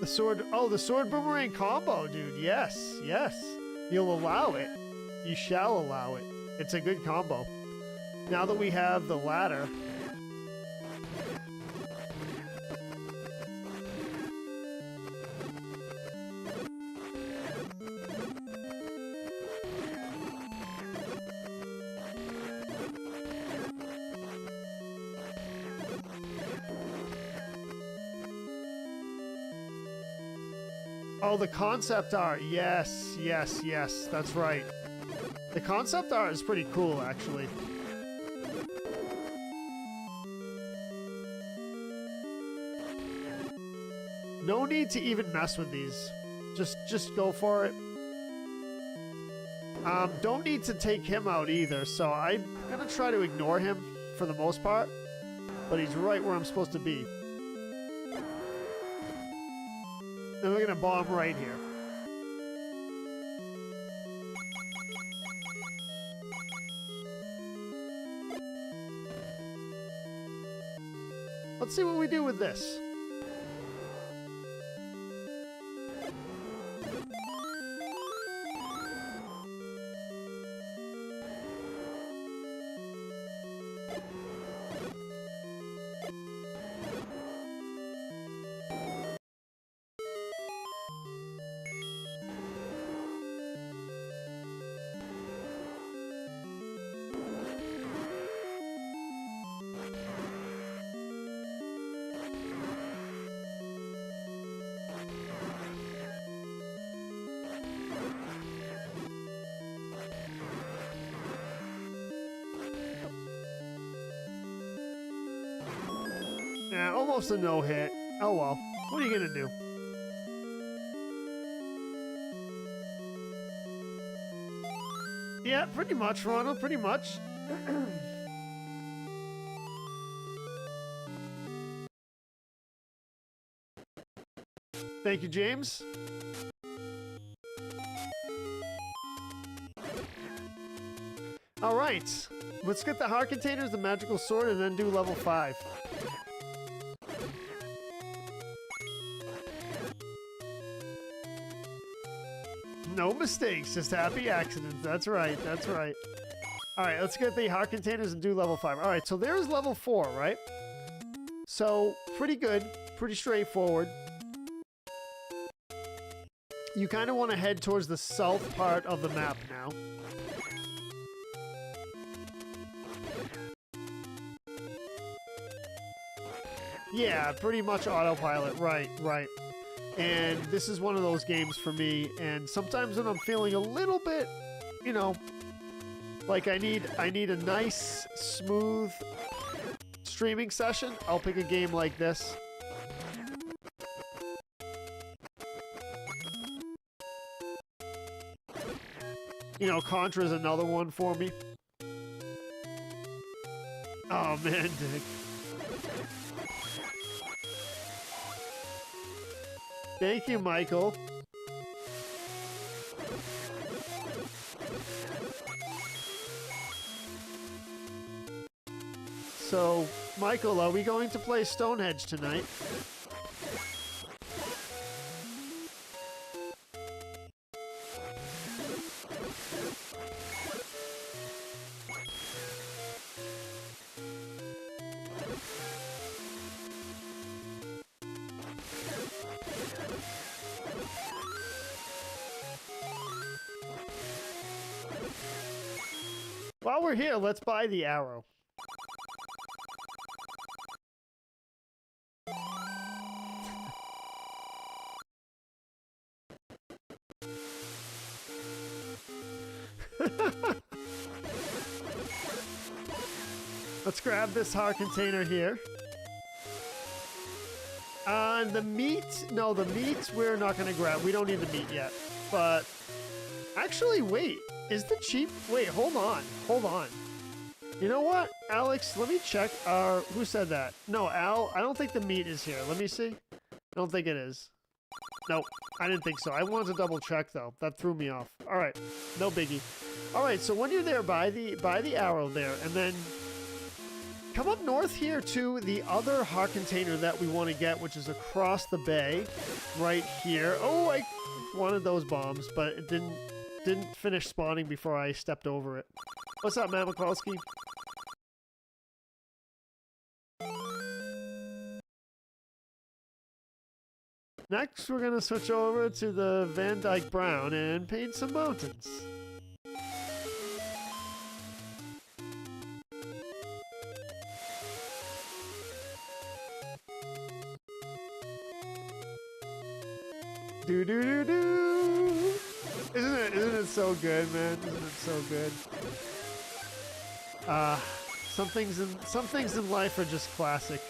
The sword, oh, the sword boomerang combo, dude. Yes, yes. You'll allow it. You shall allow it. It's a good combo. Now that we have the ladder. Oh, the concept art. Yes, yes, yes. That's right. The concept art is pretty cool, actually. No need to even mess with these. Just go for it. Don't need to take him out either, so I'm gonna try to ignore him for the most part. But he's right where I'm supposed to be. And we're gonna bomb right here. Let's see what we do with this. Yeah, almost a no-hit. Oh well. What are you gonna do? Yeah, pretty much, Ronald. Pretty much. Thank you, James. All right. Let's get the heart containers, the magical sword, and then do level 5. No mistakes, just happy accidents. That's right, that's right. All right, let's get the heart containers and do level 5. All right, so there's level 4, right? So, pretty good, pretty straightforward. You kind of want to head towards the south part of the map now. Yeah, pretty much autopilot, right, right. And this is one of those games for me, and sometimes when I'm feeling a little bit, you know, like I need a nice, smooth streaming session, I'll pick a game like this. You know, Contra is another one for me. Oh man, Dick. Thank you, Michael. So, Michael, are we going to play Stonehenge tonight? While we're here, let's buy the arrow. Let's grab this heart container here. The meat, no, the meat we're not gonna grab. We don't need the meat yet. But actually, wait. Is the cheap... Wait, hold on. Hold on. You know what? Alex, let me check. Who said that? No, Al. I don't think the meat is here. Let me see. I don't think it is. Nope, I didn't think so. I wanted to double check though. That threw me off. All right, no biggie. All right, so when you're there by the arrow there, and then come up north here to the other heart container that we want to get, which is across the bay, right here. Oh, I wanted those bombs, but it didn't finish spawning before I stepped over it. What's up, Matt Mikulski? Next, we're gonna switch over to the Van Dyke Brown and paint some mountains. Do do do do. Isn't it so good, man? Isn't it so good? Some things in life are just classic.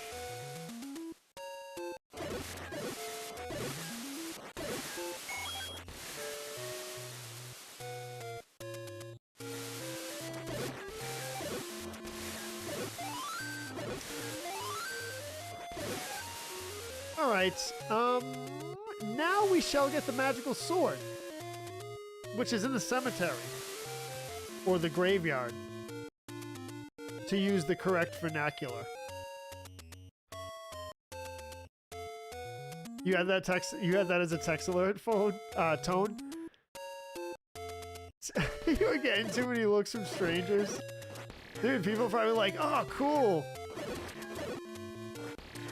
Now we shall get the magical sword, which is in the cemetery, or the graveyard, to use the correct vernacular. You had that text. You had that as a text alert phone tone. You were getting too many looks from strangers, dude. People probably like, "Oh, cool."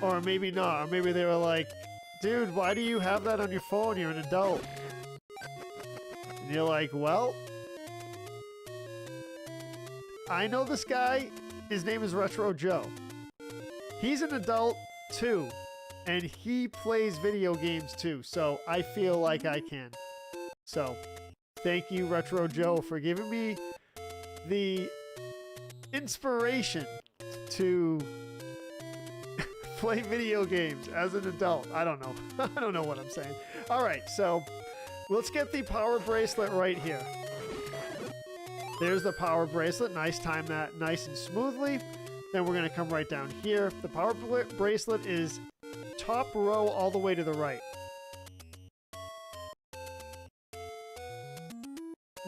Or maybe not. Or maybe they were like, dude, why do you have that on your phone? You're an adult. And you're like, well, I know this guy. His name is Retro Joe. He's an adult too. And he plays video games too. So I feel like I can. So thank you, Retro Joe, for giving me the inspiration to play video games as an adult. I don't know. I don't know what I'm saying. All right, so let's get the power bracelet right here. There's the power bracelet. Nice, time that nice and smoothly. Then we're going to come right down here. The power bracelet is top row all the way to the right.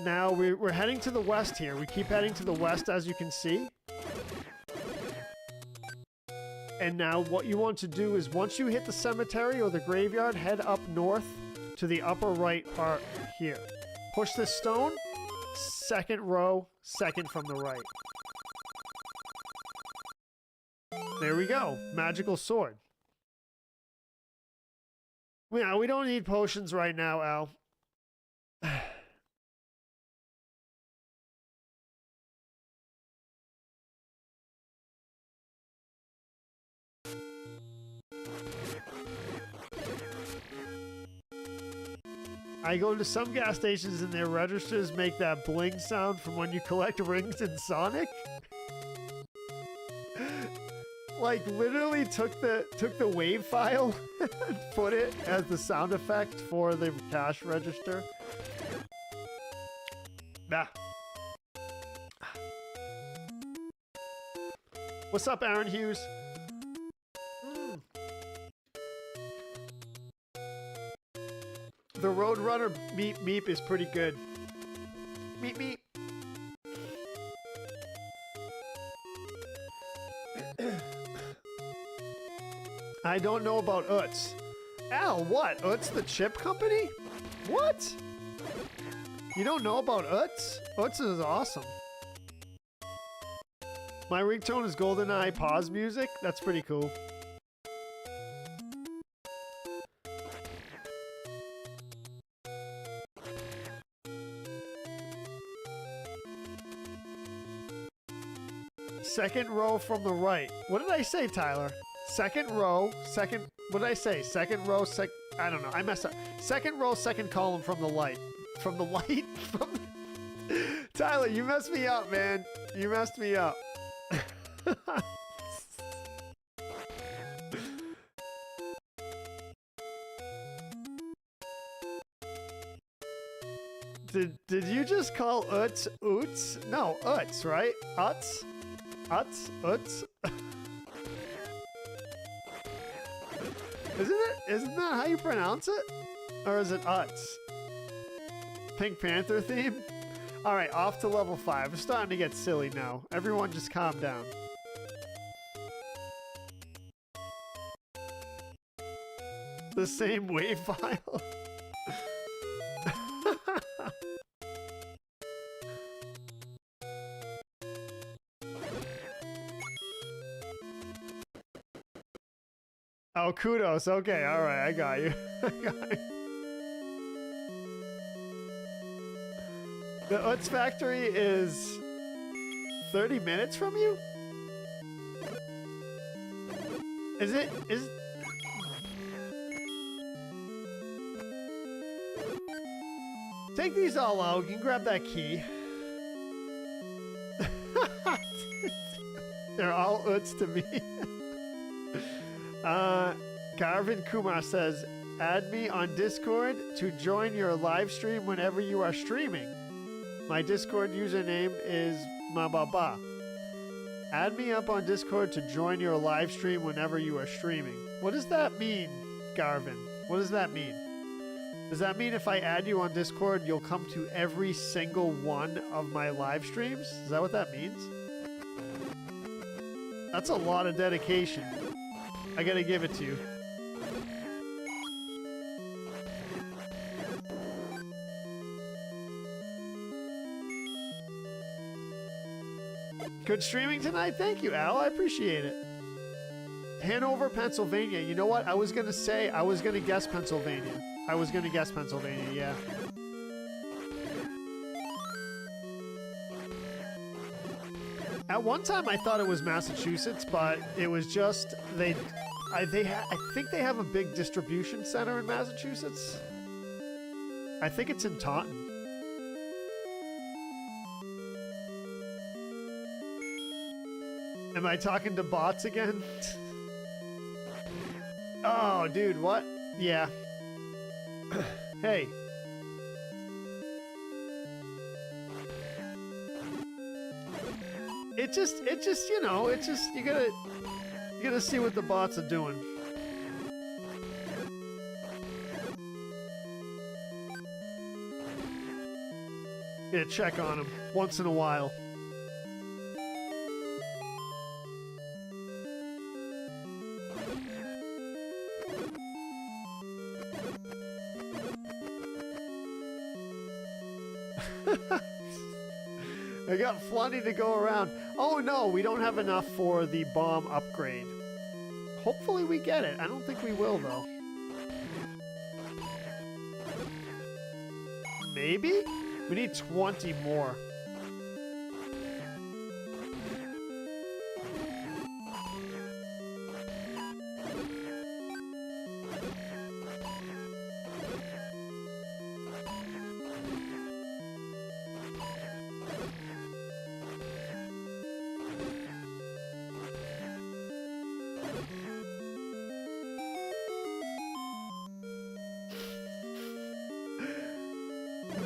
Now we're heading to the west here. We keep heading to the west, as you can see. And now what you want to do is once you hit the cemetery or the graveyard, head up north to the upper right part here. Push this stone, second row, second from the right. There we go. Magical sword. Yeah, we don't need potions right now, Al. I go to some gas stations and their registers make that bling sound from when you collect rings in Sonic. Like literally took the wave file and put it as the sound effect for the cash register. Nah. What's up, Aaron Hughes? The Roadrunner meep meep is pretty good. Meep meep. I don't know about Utz. Al, what? Utz the chip company? What? You don't know about Utz? Utz is awesome. My ringtone is GoldenEye pause music. That's pretty cool. Second row from the right. What did I say, Tyler? Second row, second... What did I say? Second row, I don't know. I messed up. Second row, second column from the light. From the light? From the... Tyler, you messed me up, man. You messed me up. Did you just call Utz Oots? No, Utz, right? Utz? Uts? Uts? Isn't that how you pronounce it? Or is it Uts? Pink Panther theme? Alright, off to level 5. We're starting to get silly now. Everyone just calm down. The same wave file? Oh, kudos. Okay, alright, I got you. I got you. The Utz factory is 30 minutes from you? Is... Take these all out. You can grab that key. They're all Utz to me. Garvin Kumar says, add me on Discord to join your live stream whenever you are streaming. My Discord username is Mababa. Add me up on Discord to join your live stream whenever you are streaming. What does that mean, Garvin? What does that mean? Does that mean if I add you on Discord, you'll come to every single one of my live streams? Is that what that means? That's a lot of dedication. I gotta give it to you. Good streaming tonight? Thank you, Al. I appreciate it. Hanover, Pennsylvania. You know what? I was gonna guess Pennsylvania. Yeah. At one time, I thought it was Massachusetts, but it was just I think they have a big distribution center in Massachusetts. I think it's in Taunton. Am I talking to bots again? Oh, dude, what? Yeah. Hey. It just, you know, you gotta see what the bots are doing. Yeah, check on them once in a while. I got plenty to go around. Oh no, we don't have enough for the bomb upgrade. Hopefully we get it. I don't think we will though. Maybe? We need 20 more.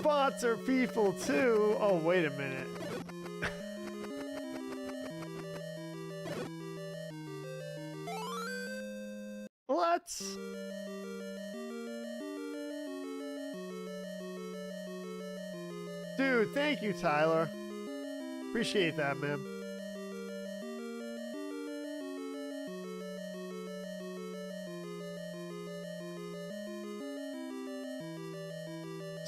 Bots are people too. Oh, wait a minute. Let's... Dude, thank you, Tyler. Appreciate that, man.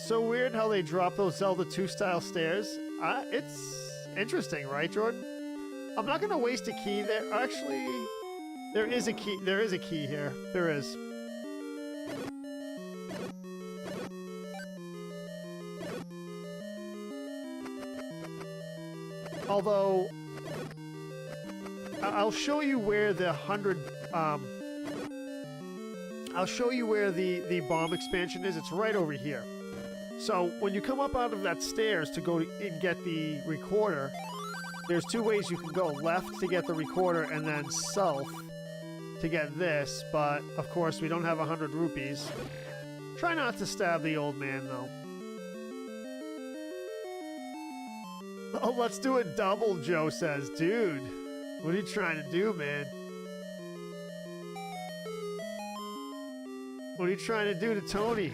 So weird how they drop those Zelda 2 style stairs. It's interesting, right, Jordan? I'm not gonna waste a key there. Actually, there is a key. There is a key here. There is. Although, I'll show you where the 100. I'll show you where the bomb expansion is. It's right over here. So when you come up out of that stairs to go and get the recorder, there's two ways you can go. Left to get the recorder and then south to get this. But of course we don't have 100 rupees. Try not to stab the old man though. Oh, let's do it double, Joe says. Dude. What are you trying to do, man? What are you trying to do to Tony?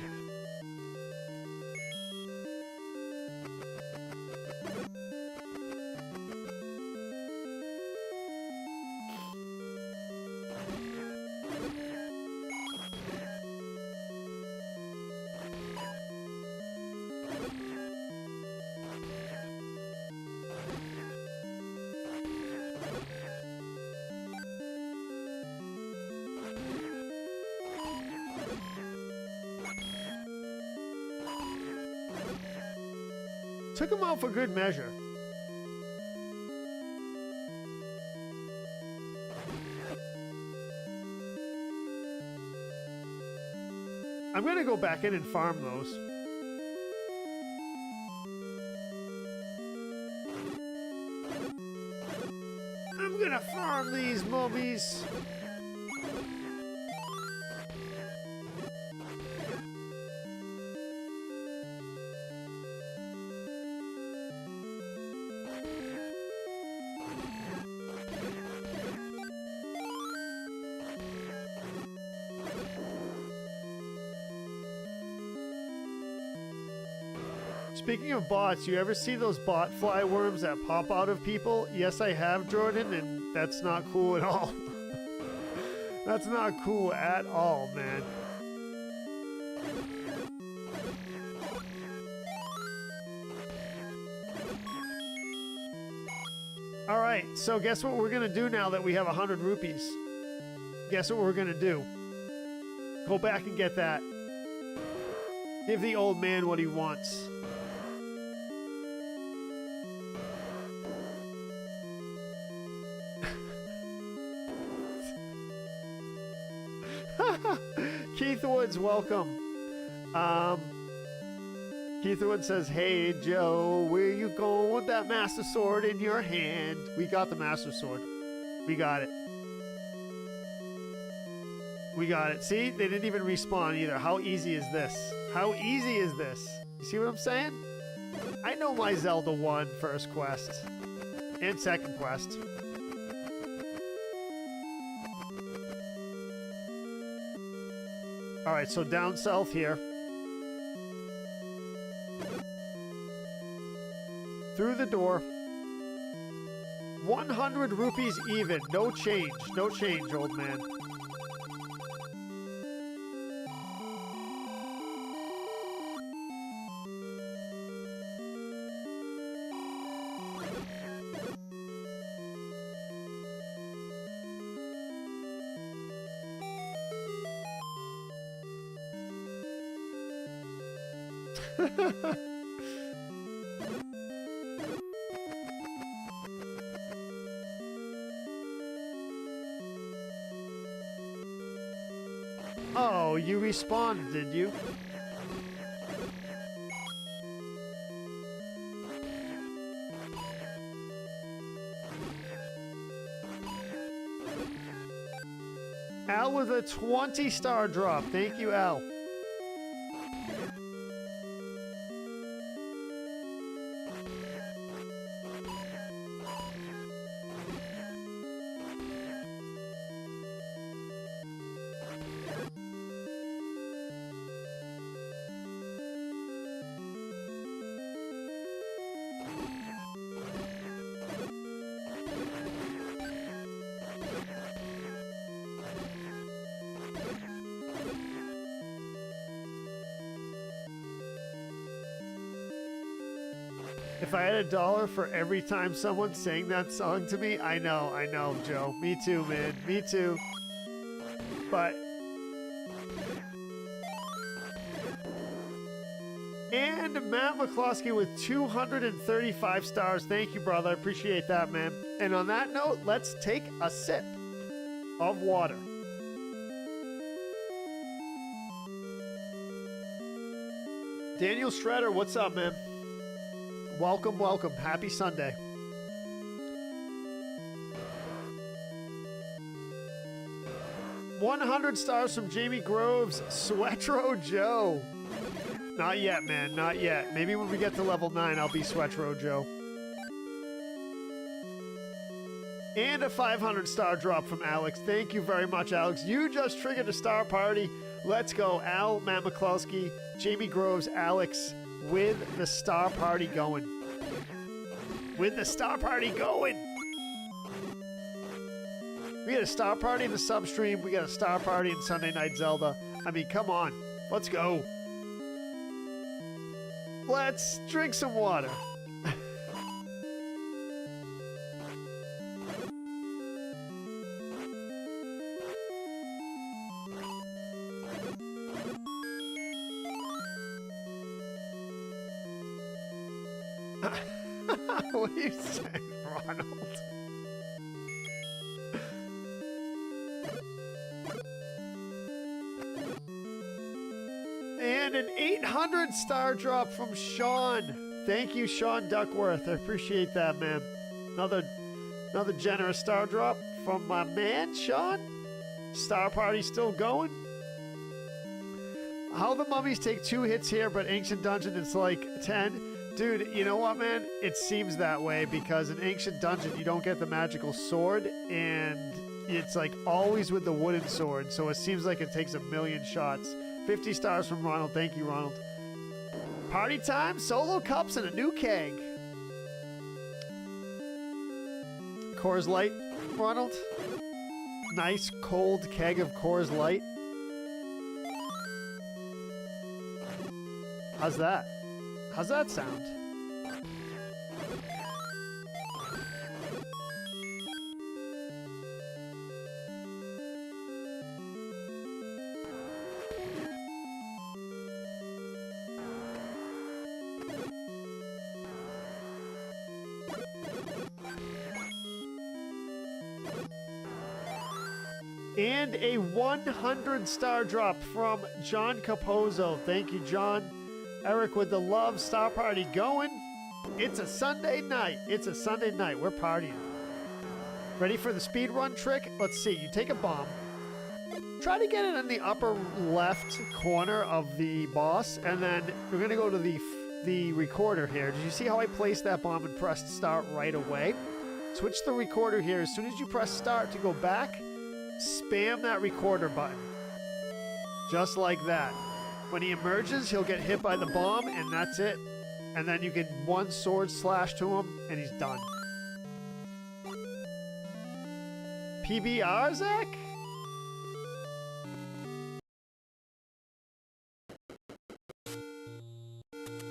Took him out for good measure. I'm gonna go back in and farm those. I'm gonna farm these mummies. Speaking of bots, you ever see those bot fly worms that pop out of people? Yes, I have, Jordan, and that's not cool at all. That's not cool at all, man. All right, so guess what we're gonna do now that we have 100 rupees? Guess what we're gonna do? Go back and get that. Give the old man what he wants. Keith Woods, welcome. Keith Woods says, "Hey Joe, where you going with that Master Sword in your hand?" We got the Master Sword. We got it. We got it. See, they didn't even respawn either. How easy is this? How easy is this? You see what I'm saying? I know my Zelda 1 first quest and second quest. All right, so down south here. Through the door. 100 rupees even. No change. No change, old man. Oh, you respawned, did you? Al with a 20-star drop. Thank you, Al. If I had $1 for every time someone sang that song to me, I know, Joe. Me too, man. Me too. But... And Matt McCloskey with 235 stars. Thank you, brother. I appreciate that, man. And on that note, let's take a sip of water. Daniel Shredder, what's up, man? Welcome, welcome. Happy Sunday. $100 stars from Jamie Groves. Sweatro Joe. Not yet, man. Not yet. Maybe when we get to level 9, I'll be Sweatro Joe. And a 500 star drop from Alex. Thank you very much, Alex. You just triggered a star party. Let's go. Al, Matt McCluskey, Jamie Groves, Alex, with the star party going. With the star party going. We got a star party in the substream. We got a star party in Sunday Night Zelda. I mean, come on. Let's go. Let's drink some water. What are you saying, Ronald? And an 800 star drop from Sean. Thank you, Sean Duckworth. I appreciate that, man. Another generous star drop from my man, Sean. Star party still going. How the mummies take 2 hits here, but Ancient Dungeon it's like 10. Dude, you know what, man? It seems that way because in Ancient Dungeon, you don't get the magical sword, and it's like always with the wooden sword, so it seems like it takes a million shots. 50 stars from Ronald. Thank you, Ronald. Party time, solo cups, and a new keg. Coors Light, Ronald. Nice cold keg of Coors Light. How's that? How's that sound? And a 100 star drop from John Capozzo. Thank you, John. Eric with the love, star party going. It's a Sunday night. It's a Sunday night. We're partying. Ready for the speed run trick? Let's see. You take a bomb. Try to get it in the upper left corner of the boss, and then we're going to go to the recorder here. Did you see how I placed that bomb and pressed start right away? Switch the recorder here. As soon as you press start to go back, spam that recorder button. Just like that. When he emerges, he'll get hit by the bomb, and that's it. And then you can one sword slash to him, and he's done. PBR, Zach?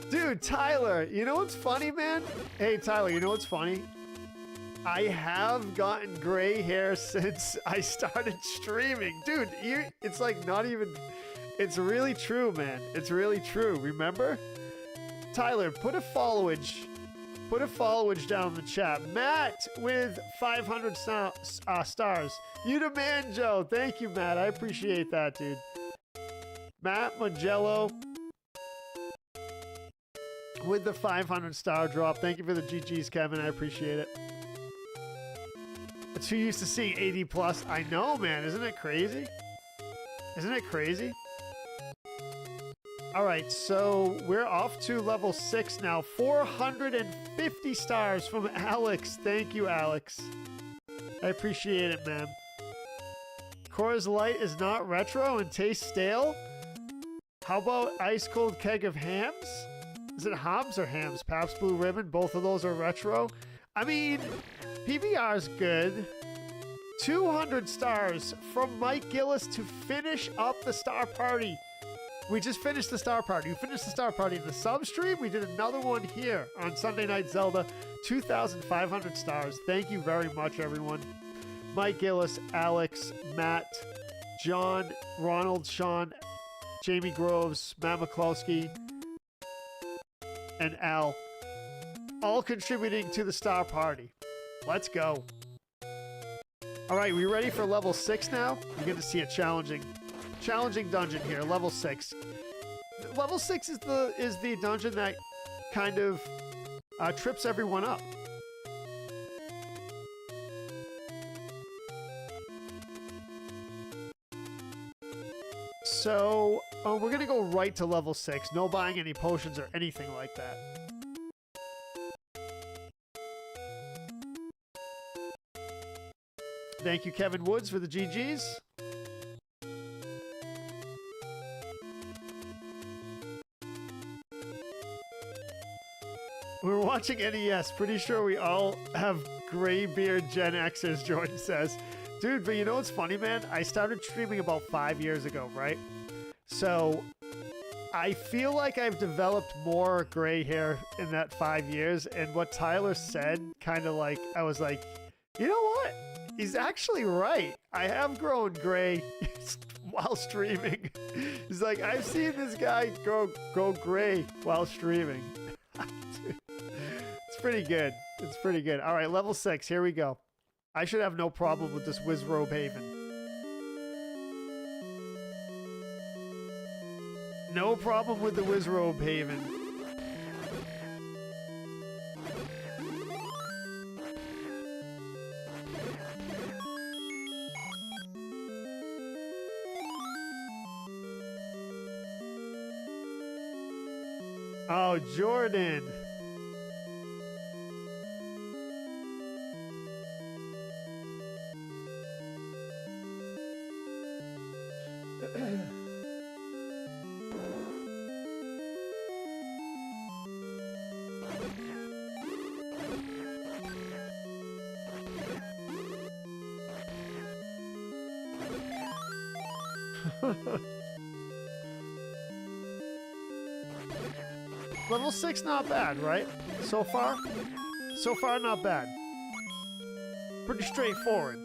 Dude, Tyler, you know what's funny, man? Hey, Tyler, you know what's funny? I have gotten gray hair since I started streaming. Dude, it's like not even... It's really true, man. It's really true. Remember? Tyler, put a followage down in the chat. Matt with 500 stars. You the man, Joe. Thank you, Matt. I appreciate that, dude. Matt Mangello with the 500 star drop. Thank you for the GGs, Kevin. I appreciate it. It's who used to seeing 80 plus. I know, man. Isn't it crazy? Isn't it crazy? All right, so we're off to level 6 now. 450 stars from Alex. Thank you, Alex. I appreciate it, man. Coors Light is not retro and tastes stale. How about ice cold keg of hams? Is it hams or hams? Pabst Blue Ribbon, both of those are retro. I mean, PBR's good. 200 stars from Mike Gillis to finish up the star party. We just finished the star party. We finished the star party in the substream. We did another one here on Sunday Night Zelda. 2,500 stars. Thank you very much, everyone. Mike Gillis, Alex, Matt, John, Ronald, Sean, Jamie Groves, Matt McCluskey, and Al. All contributing to the star party. Let's go. All right, we ready for level 6 now? You're going to see a challenging dungeon here, level 6. Level 6 is the dungeon that kind of trips everyone up. So we're gonna go right to level 6. No buying any potions or anything like that. Thank you, Kevin Woods, for the GGs. We're watching NES. Pretty sure we all have gray beard Gen Xers, Jordan says. Dude, but you know what's funny, man? I started streaming about 5 years ago, right? So I feel like I've developed more gray hair in that 5 years. And what Tyler said, kind of like, I was like, you know what? He's actually right. I have grown gray while streaming. He's like, I've seen this guy go gray while streaming. It's pretty good. It's pretty good. All right, level 6. Here we go. I should have no problem with this Wizrobe Haven. No problem with the Wizrobe Haven. Oh, Jordan. Level 6, not bad, right? So far? So far, not bad. Pretty straightforward.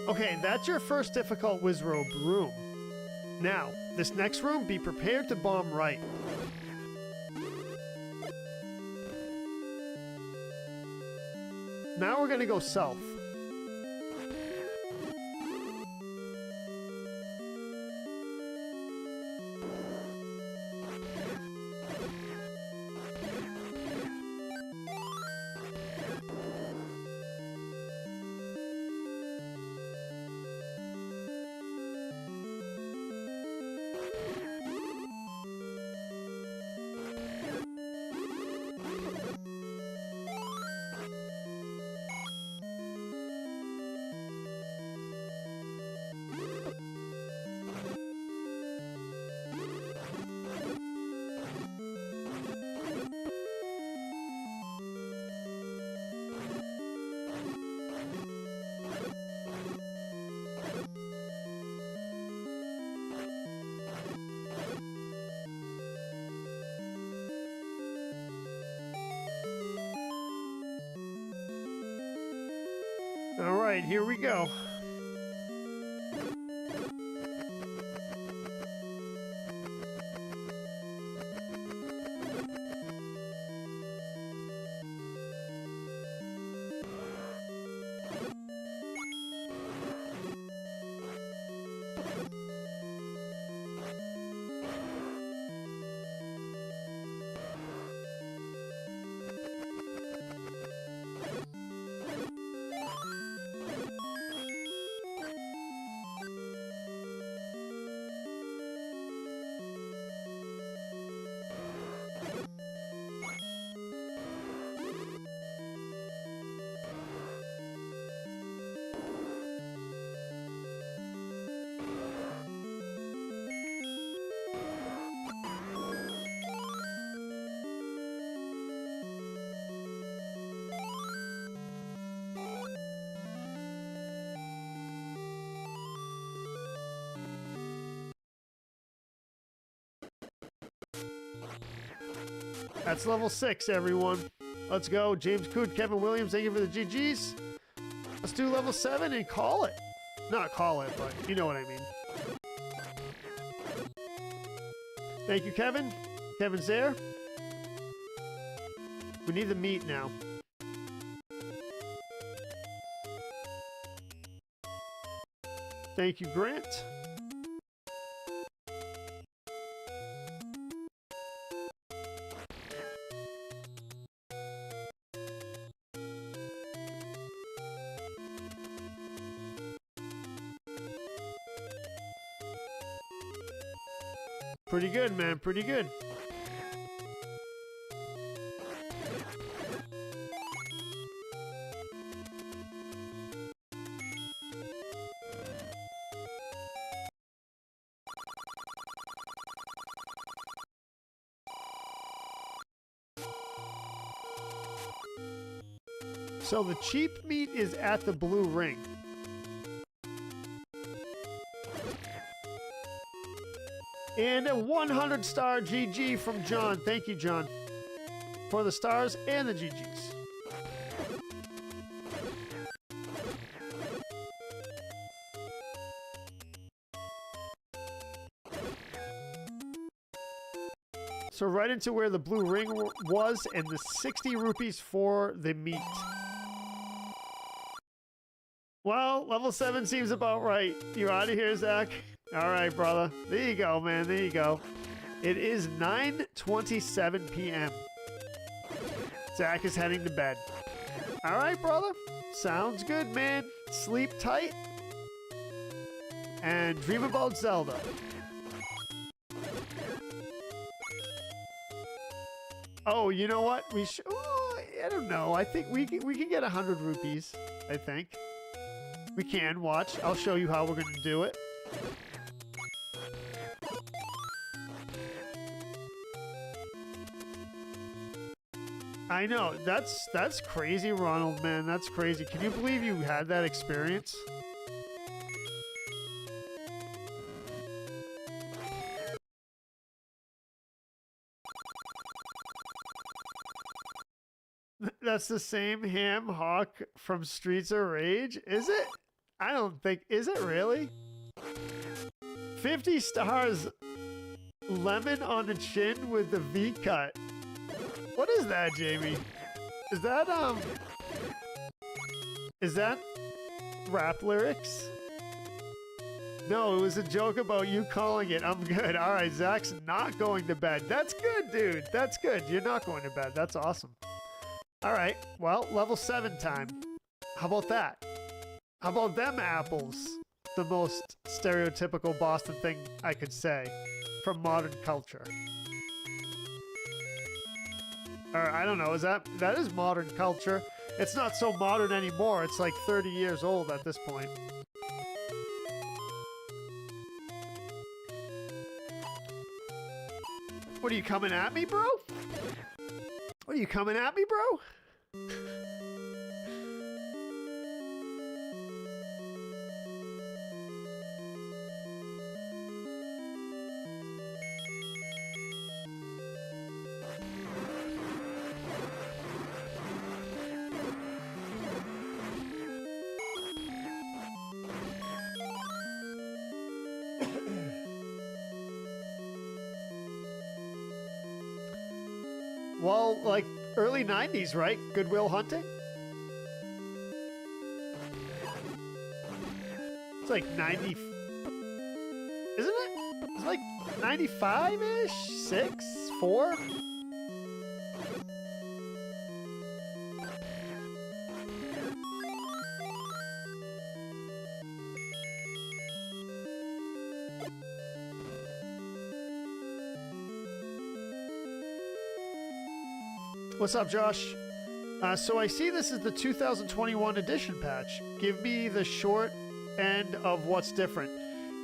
Okay, that's your first difficult Wizrobe room. Now, this next room, be prepared to bomb right. Now we're gonna go south. All right, here we go. That's level 6, everyone. Let's go. James Coot, Kevin Williams, thank you for the GGs. Let's do level 7 and call it. Not call it, but you know what I mean. Thank you, Kevin. Kevin's there. We need the meat now. Thank you, Grant. Pretty good, man. Pretty good. So the cheap meat is at the blue ring. And a 100-star GG from John. Thank you, John, for the stars and the GGs. So right into where the blue ring was and the 60 rupees for the meat. Well, level 7 seems about right. You out of here, Zach? All right, brother. There you go, man. There you go. It is 9:27 p.m. Zach is heading to bed. All right, brother. Sounds good, man. Sleep tight. And dream about Zelda. Oh, you know what? We should... Oh, I don't know. I think we can get 100 rupees, I think. We can. Watch. I'll show you how we're going to do it. I know. That's crazy, Ronald, man. That's crazy. Can you believe you had that experience? That's the same ham hock from Streets of Rage? Is it? I don't think... Is it really? 50 stars. Lemon on the chin with the V cut. What is that, Jamie? Is that rap lyrics? No, it was a joke about you calling it. I'm good. All right, Zach's not going to bed. That's good, dude. That's good. You're not going to bed. That's awesome. All right. Well, level 7 time. How about that? How about them apples? The most stereotypical Boston thing I could say from modern culture. Or I don't know. That is modern culture? It's not so modern anymore. It's like 30 years old at this point. What are you coming at me, bro? What are you coming at me, bro? Well, like early 90s, right? Good Will Hunting? It's like 90... Isn't it? It's like 95-ish? 6? 4? What's up, Josh? So I see this is the 2021 edition patch. Give me the short end of what's different.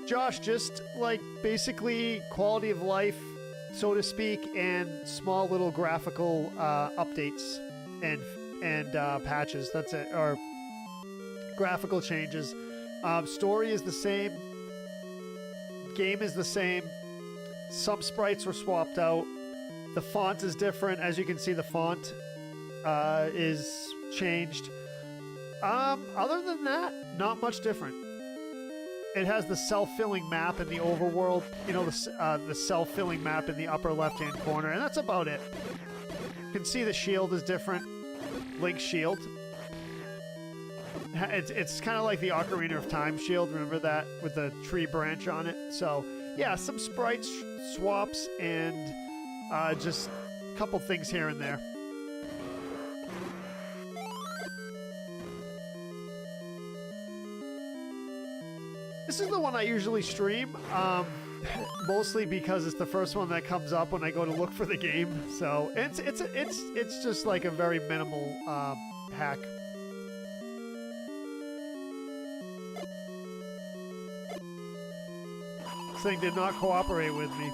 Josh, just like basically quality of life, so to speak, and small little graphical updates and patches. That's it. Or graphical changes. Story is the same. Game is the same. Some sprites were swapped out. The font is different. As you can see, the font is changed. Other than that, not much different. It has the self-filling map in the overworld, you know, the self-filling map in the upper left-hand corner, and that's about it. You can see the shield is different. Link's shield. It's kind of like the Ocarina of Time shield, remember that? With the tree branch on it. So, yeah, some sprite swaps and just a couple things here and there. This is the one I usually stream, mostly because it's the first one that comes up when I go to look for the game. So it's just like a very minimal hack. This thing did not cooperate with me.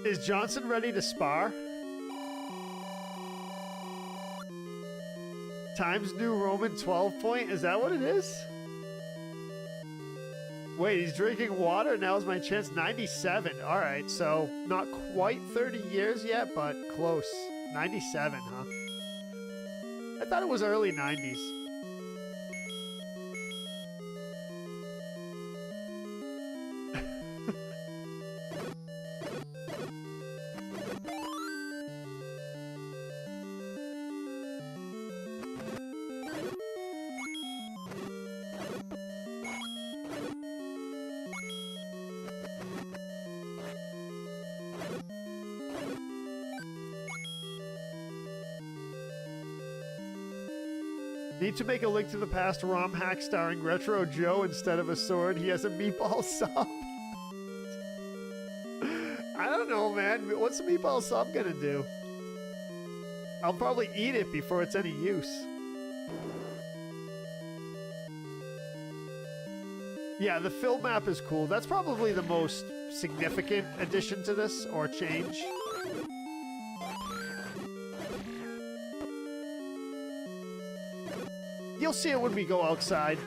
Is Johnson ready to spar? Times New Roman 12 point? Is that what it is? Wait, he's drinking water? Now's my chance. 97. All right, so not quite 30 years yet, but close. 97, huh? I thought it was early 90s. Need to make a Link to the Past ROM hack starring Retro Joe instead of a sword. He has a meatball sub. I don't know, man. What's a meatball sub gonna do? I'll probably eat it before it's any use. Yeah, the fill map is cool. That's probably the most significant addition to this, or change. You'll see it when we go outside.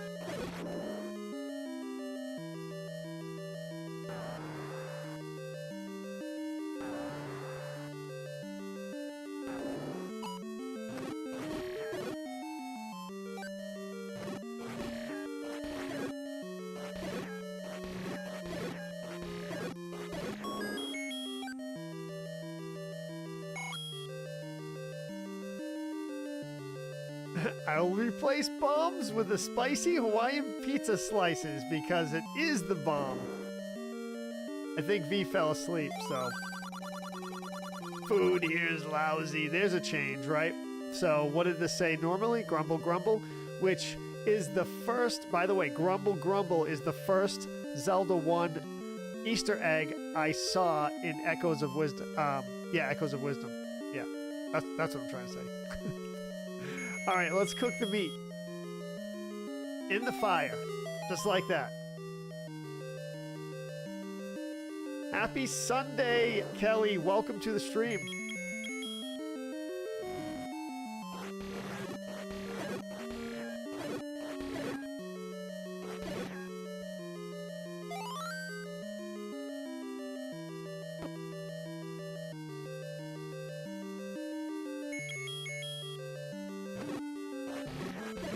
I'll replace bombs with the spicy Hawaiian pizza slices because it is the bomb. I think V fell asleep, so. Food here is lousy. There's a change, right? So what did this say normally? Grumble Grumble, which is the first, by the way, Grumble Grumble is the first Zelda 1 Easter egg I saw in Echoes of Wisdom. Yeah, Echoes of Wisdom. Yeah, that's what I'm trying to say. All right, let's cook the meat. In the fire, just like that. Happy Sunday, Kelly. Welcome to the stream.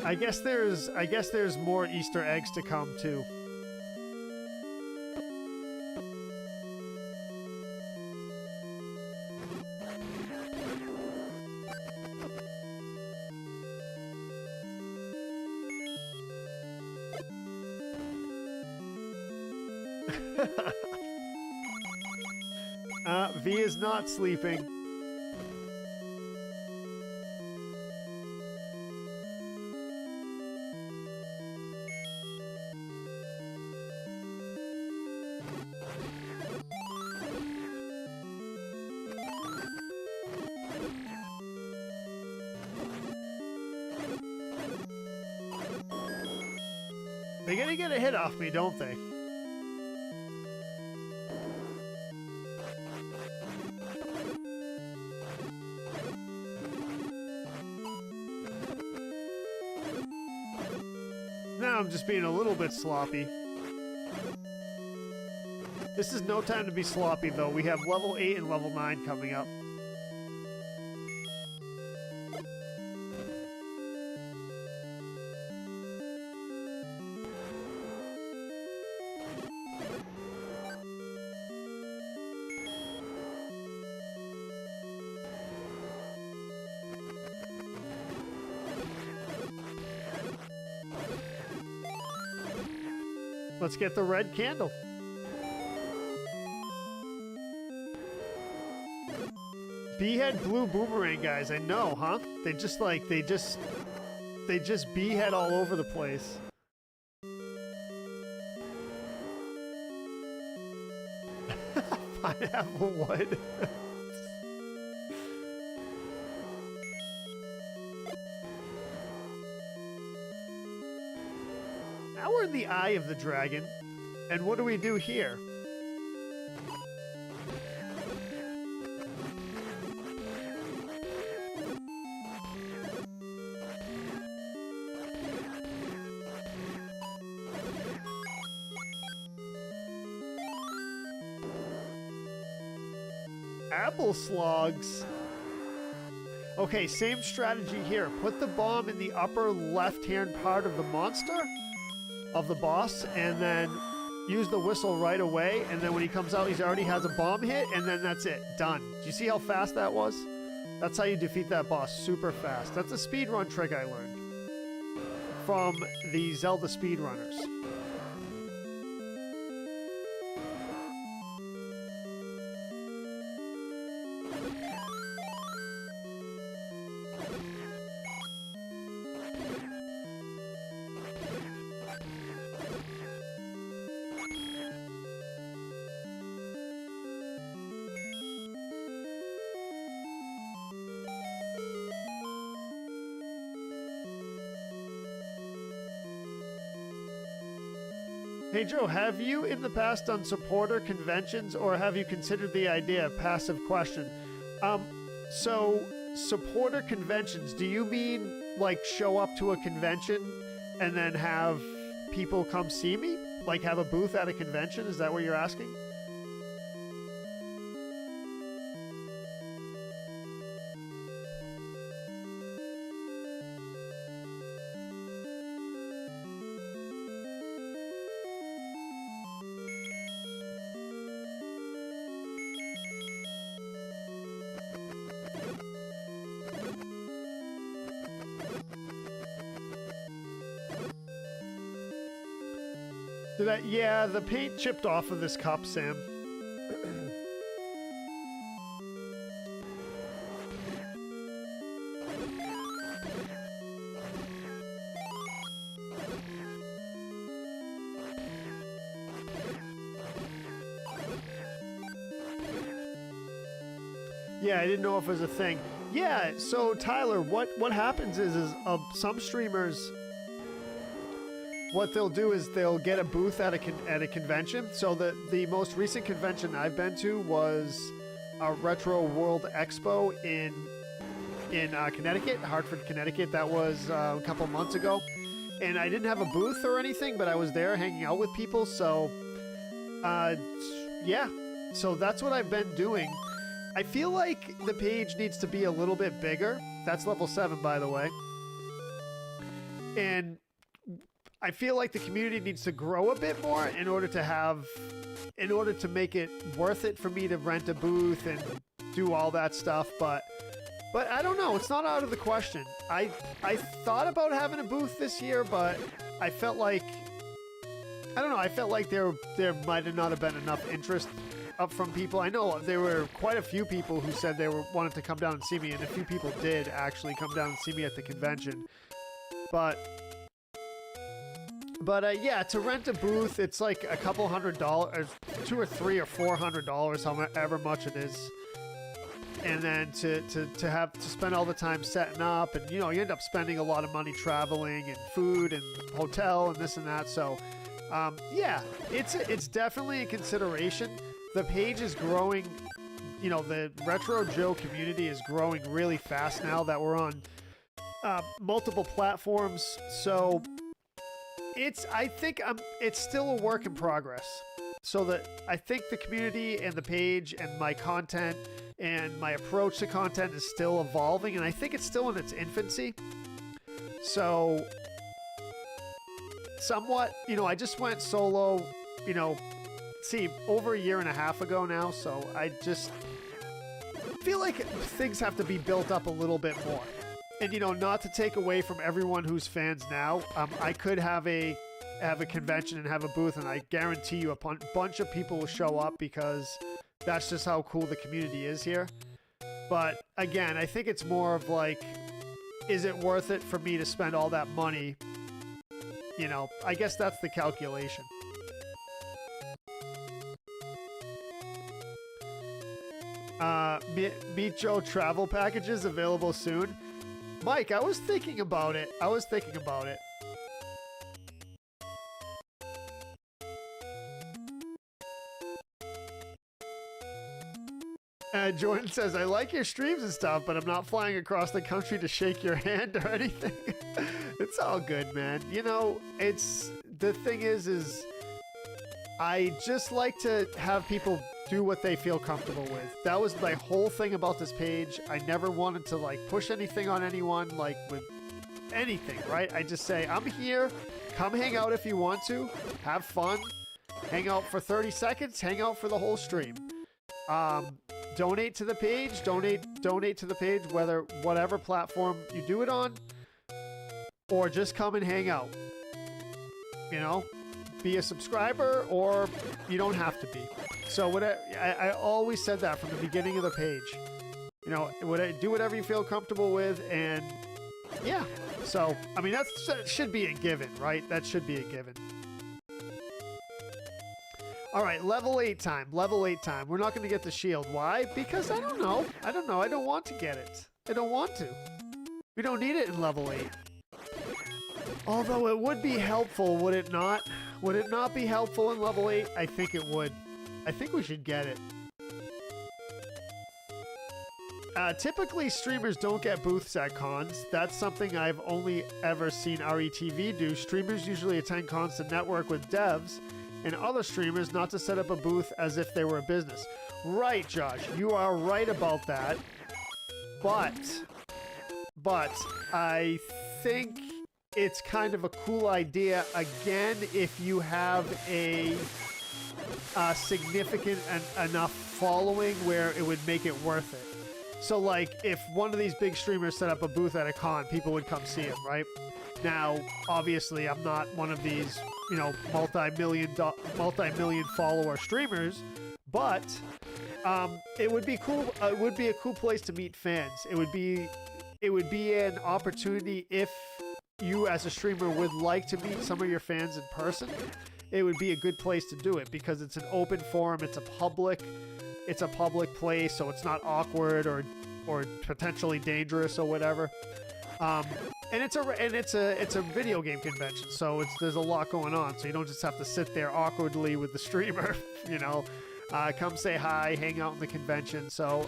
I guess there's more Easter eggs to come too. V is not sleeping. They're gonna get a hit off me, don't they? I'm just being a little bit sloppy. This is no time to be sloppy, though. We have level 8 and level 9 coming up. Let's get the red candle. Beehead blue boomerang guys, I know, huh? They just like, they just beehead all over the place. Pineapple wood. Now we're in the eye of the dragon. And what do we do here? Apple slugs. Okay, same strategy here. Put the bomb in the upper left-hand part of the monster, of the boss, and then use the whistle right away, and then when he comes out, he already has a bomb hit, and then that's it. Done. Do you see how fast that was? That's how you defeat that boss. Super fast. That's a speedrun trick I learned from the Zelda speedrunners. Hey Joe, have you in the past done supporter conventions, or have you considered the idea? Passive question. So supporter conventions, do you mean like show up to a convention and then have people come see me? Like have a booth at a convention? Is that what you're asking? Yeah, the paint chipped off of this cup, Sam. Yeah, I didn't know if it was a thing. Yeah, so Tyler, what happens is some streamers, what they'll do is they'll get a booth at a convention. So the most recent convention I've been to was a Retro World Expo in Connecticut, Hartford, Connecticut. That was a couple months ago, and I didn't have a booth or anything, but I was there hanging out with people. So, yeah, so that's what I've been doing. I feel like the page needs to be a little bit bigger. That's level 7, by the way, and I feel like the community needs to grow a bit more in order to make it worth it for me to rent a booth and do all that stuff. But I don't know. It's not out of the question. I thought about having a booth this year, but I felt like, I don't know. I felt like there might have not have been enough interest up from people. I know there were quite a few people who said they wanted to come down and see me, and a few people did actually come down and see me at the convention. But yeah, to rent a booth, it's like a couple $100, $200 or $300 or $400, however much it is. And then to have to spend all the time setting up, and you end up spending a lot of money traveling and food and hotel and this and that. So yeah, it's definitely a consideration. The page is growing. The Retro Joe community is growing really fast now that we're on multiple platforms. So I think it's still a work in progress. So that I think the community and the page and my content and my approach to content is still evolving, and I think it's still in its infancy. So somewhat, you know, I just went solo, you know, over a year and a half ago now, so I just feel like things have to be built up a little bit more. And, you know, not to take away from everyone who's fans now, I could have a convention and have a booth, and I guarantee you a bunch of people will show up because that's just how cool the community is here. But again, I think it's more of like, is it worth it for me to spend all that money? You know, I guess that's the calculation. Meet Joe travel packages available soon. Mike, I was thinking about it. Jordan says, I like your streams and stuff, but I'm not flying across the country to shake your hand or anything. It's all good, man. You know, the thing is I just like to have people do what they feel comfortable with. That was my whole thing about this page. I never wanted to like push anything on anyone, like with anything, right? I just say, I'm here, come hang out if you want to, have fun, hang out for 30 seconds, hang out for the whole stream. Donate to the page, donate to the page, whatever platform you do it on, or just come and hang out. You know, be a subscriber, or you don't have to be. So I always said that from the beginning of the page. You know, do whatever you feel comfortable with, and yeah. So, I mean, that should be a given, right? That should be a given. All right, level 8 time. We're not going to get the shield. Why? Because I don't know. I don't want to get it. I don't want to. We don't need it in level 8. Although it would be helpful, would it not? Would it not be helpful in level 8? I think it would. I think we should get it. Typically, streamers don't get booths at cons. That's something I've only ever seen RETV do. Streamers usually attend cons to network with devs and other streamers, not to set up a booth as if they were a business. Right, Josh, you are right about that. But I think it's kind of a cool idea, again, if you have a significant enough following where it would make it worth it. So, like, if one of these big streamers set up a booth at a con, people would come see him, right? Now, obviously, I'm not one of these, you know, multi-million follower streamers, but it would be cool. It would be a cool place to meet fans. It would be an opportunity if you as a streamer would like to meet some of your fans in person. It would be a good place to do it because it's an open forum. It's a public place, so it's not awkward or potentially dangerous or whatever. And it's a video game convention, so there's a lot going on. So you don't just have to sit there awkwardly with the streamer, you know. Come say hi, hang out in the convention. So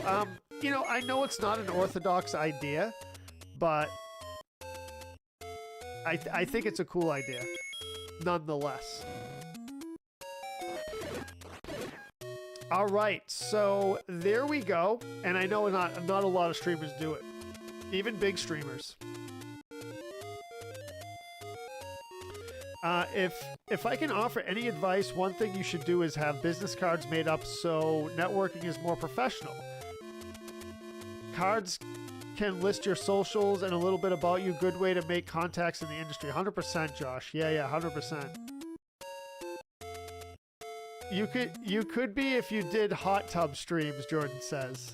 you know, I know it's not an orthodox idea, but I think it's a cool idea, nonetheless. All right, so there we go. And I know not a lot of streamers do it, even big streamers. If I can offer any advice, one thing you should do is have business cards made up so networking is more professional. Cards can list your socials and a little bit about you. Good way to make contacts in the industry. 100%, Josh. Yeah, 100%. You could be if you did hot tub streams, Jordan says.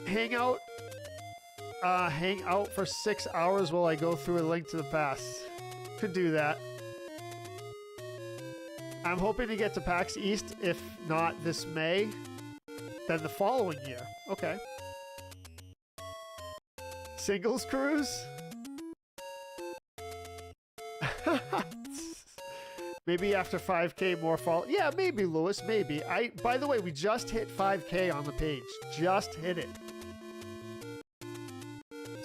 Hang out for 6 hours while I go through a link to the past. Could do that. I'm hoping to get to PAX East, if not this May, then the following year. Okay. Singles cruise? Maybe after 5K more follow. Yeah, maybe, Lewis, maybe. By the way, we just hit 5K on the page. Just hit it.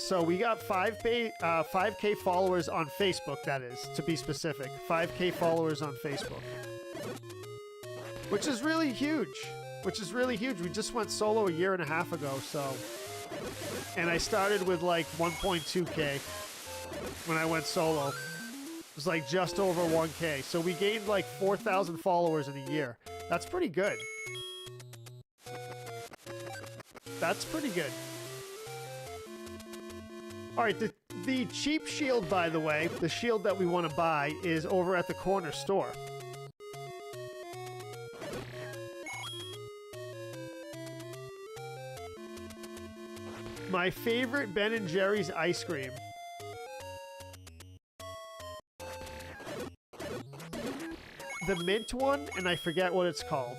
So we got 5K followers on Facebook, that is, to be specific. 5K followers on Facebook. Which is really huge. Which is really huge. We just went solo a year and a half ago, so... And I started with like 1.2K when I went solo. It was like just over 1K. So we gained like 4,000 followers in a year. That's pretty good. That's pretty good. Alright, the cheap shield, by the way, the shield that we want to buy, is over at the corner store. My favorite Ben & Jerry's ice cream. The mint one, and I forget what it's called.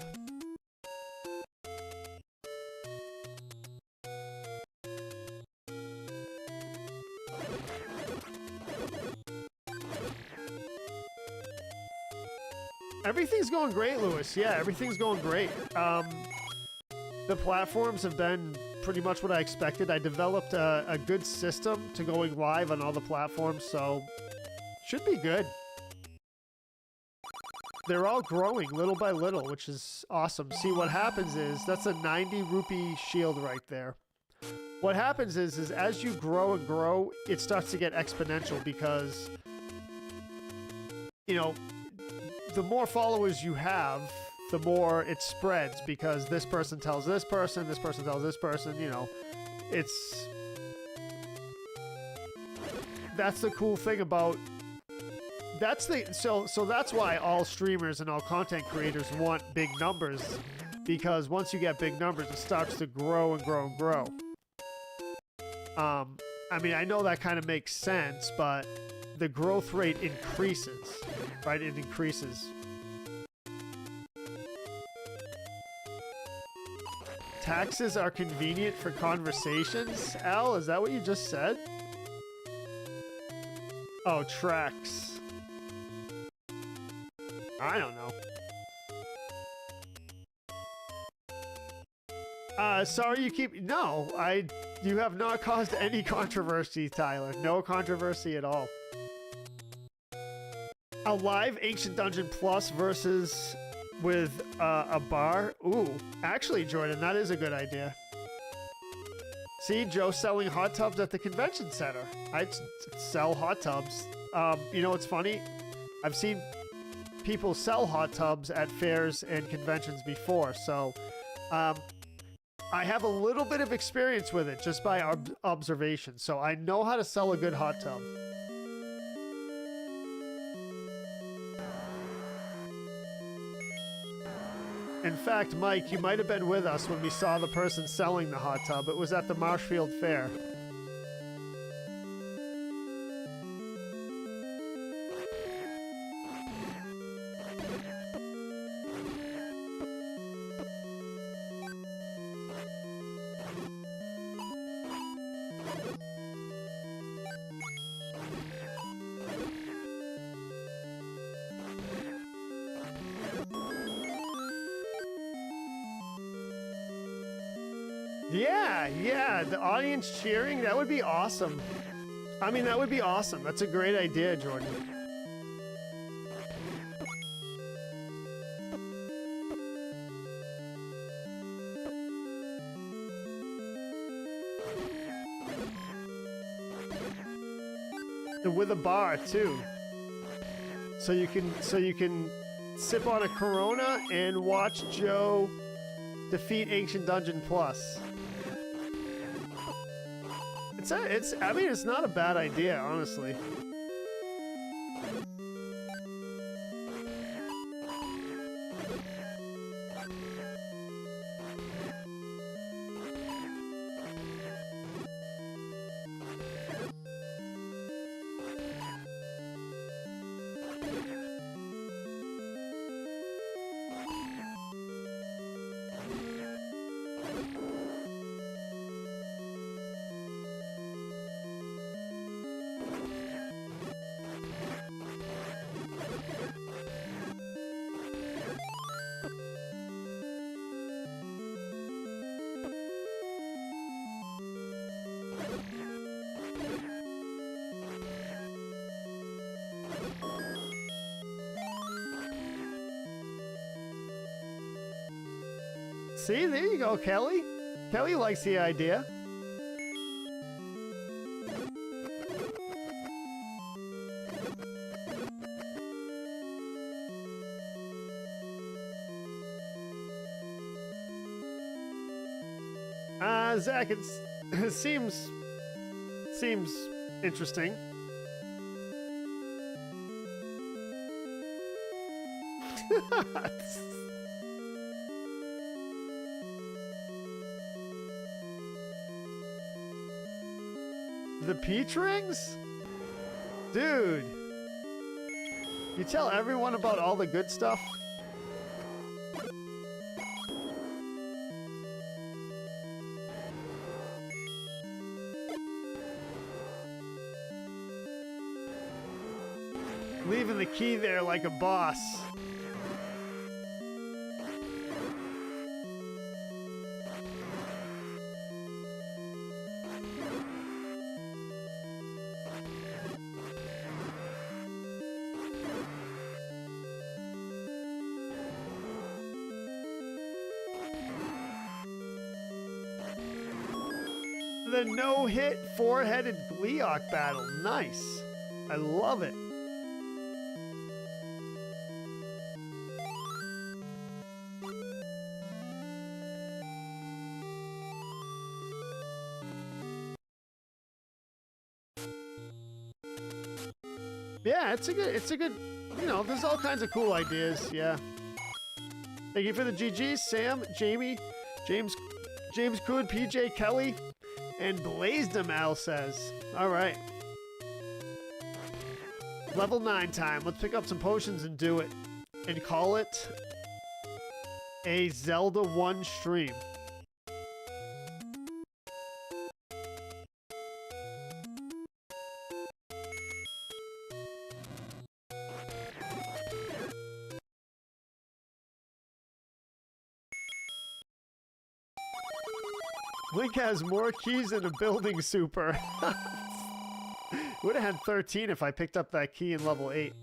Everything's going great, Lewis. Yeah, everything's going great. The platforms have been pretty much what I expected. I developed a good system to going live on all the platforms, so should be good. They're all growing little by little, which is awesome. See, what happens is, that's a 90 rupee shield right there. What happens is as you grow and grow, it starts to get exponential because, you know, the more followers you have, the more it spreads because this person tells this person tells this person, you know. That's the cool thing about... So that's why all streamers and all content creators want big numbers, because once you get big numbers, it starts to grow and grow and grow. I mean, I know that kind of makes sense, but the growth rate increases, right? It increases. Taxes are convenient for conversations? Al, is that what you just said? Oh, tracks. I don't know. Sorry you keep... No, you have not caused any controversy, Tyler. No controversy at all. A live Ancient Dungeon Plus versus... with a bar? Ooh, actually, Jordan, that is a good idea. See, Joe selling hot tubs at the convention center. I'd sell hot tubs. You know what's funny? I've seen people sell hot tubs at fairs and conventions before, so I have a little bit of experience with it just by observation, so I know how to sell a good hot tub. In fact, Mike, you might have been with us when we saw the person selling the hot tub. It was at the Marshfield Fair. Yeah, the audience cheering, that would be awesome. I mean, that would be awesome. That's a great idea, Jordan. And with a bar, too. So you can sip on a Corona and watch Joe defeat Ancient Dungeon Plus. I mean, it's not a bad idea, honestly. See, there you go, Kelly. Kelly likes the idea. Zach, it seems interesting. The peach rings? Dude. You tell everyone about all the good stuff? Leaving the key there like a boss. The no-hit four-headed Gleeok battle. Nice. I love it. Yeah, it's a good, you know, there's all kinds of cool ideas, yeah. Thank you for the GGs, Sam, Jamie, James Cood, PJ, Kelly, and Blazdem, Al says. All right. Level 9 time. Let's pick up some potions and do it. And call it a Zelda 1 stream. Link has more keys than a building super. Would have had 13 if I picked up that key in level 8.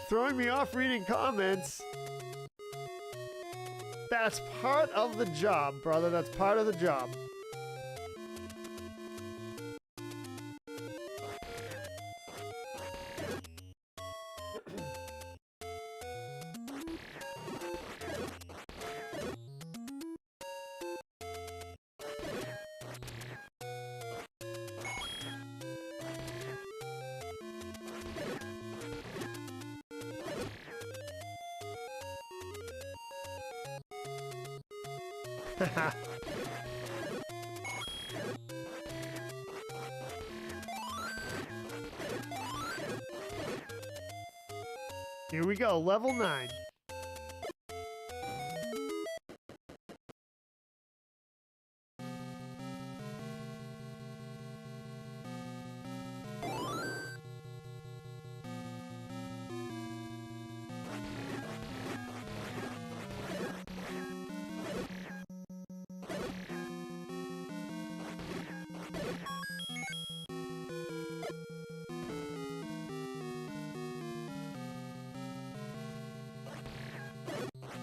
Throwing me off reading comments. That's part of the job, brother. That's part of the job. Here we go, level 9.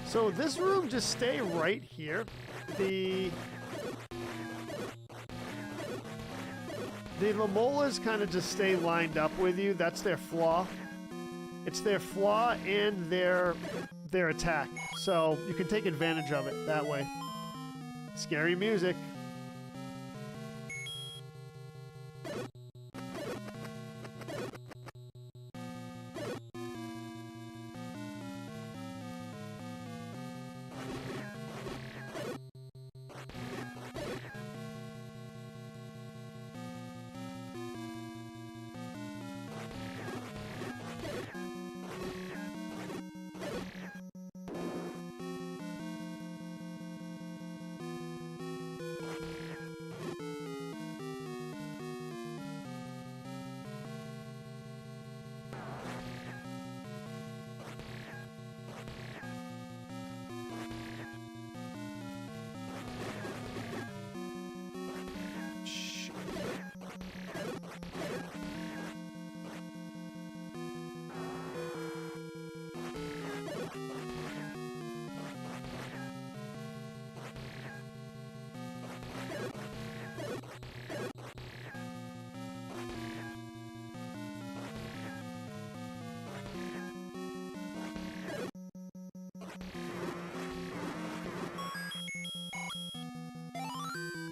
So this room just stay right here. The Lamolas kind of just stay lined up with you. That's their flaw. It's their flaw and their attack. So you can take advantage of it that way. Scary music.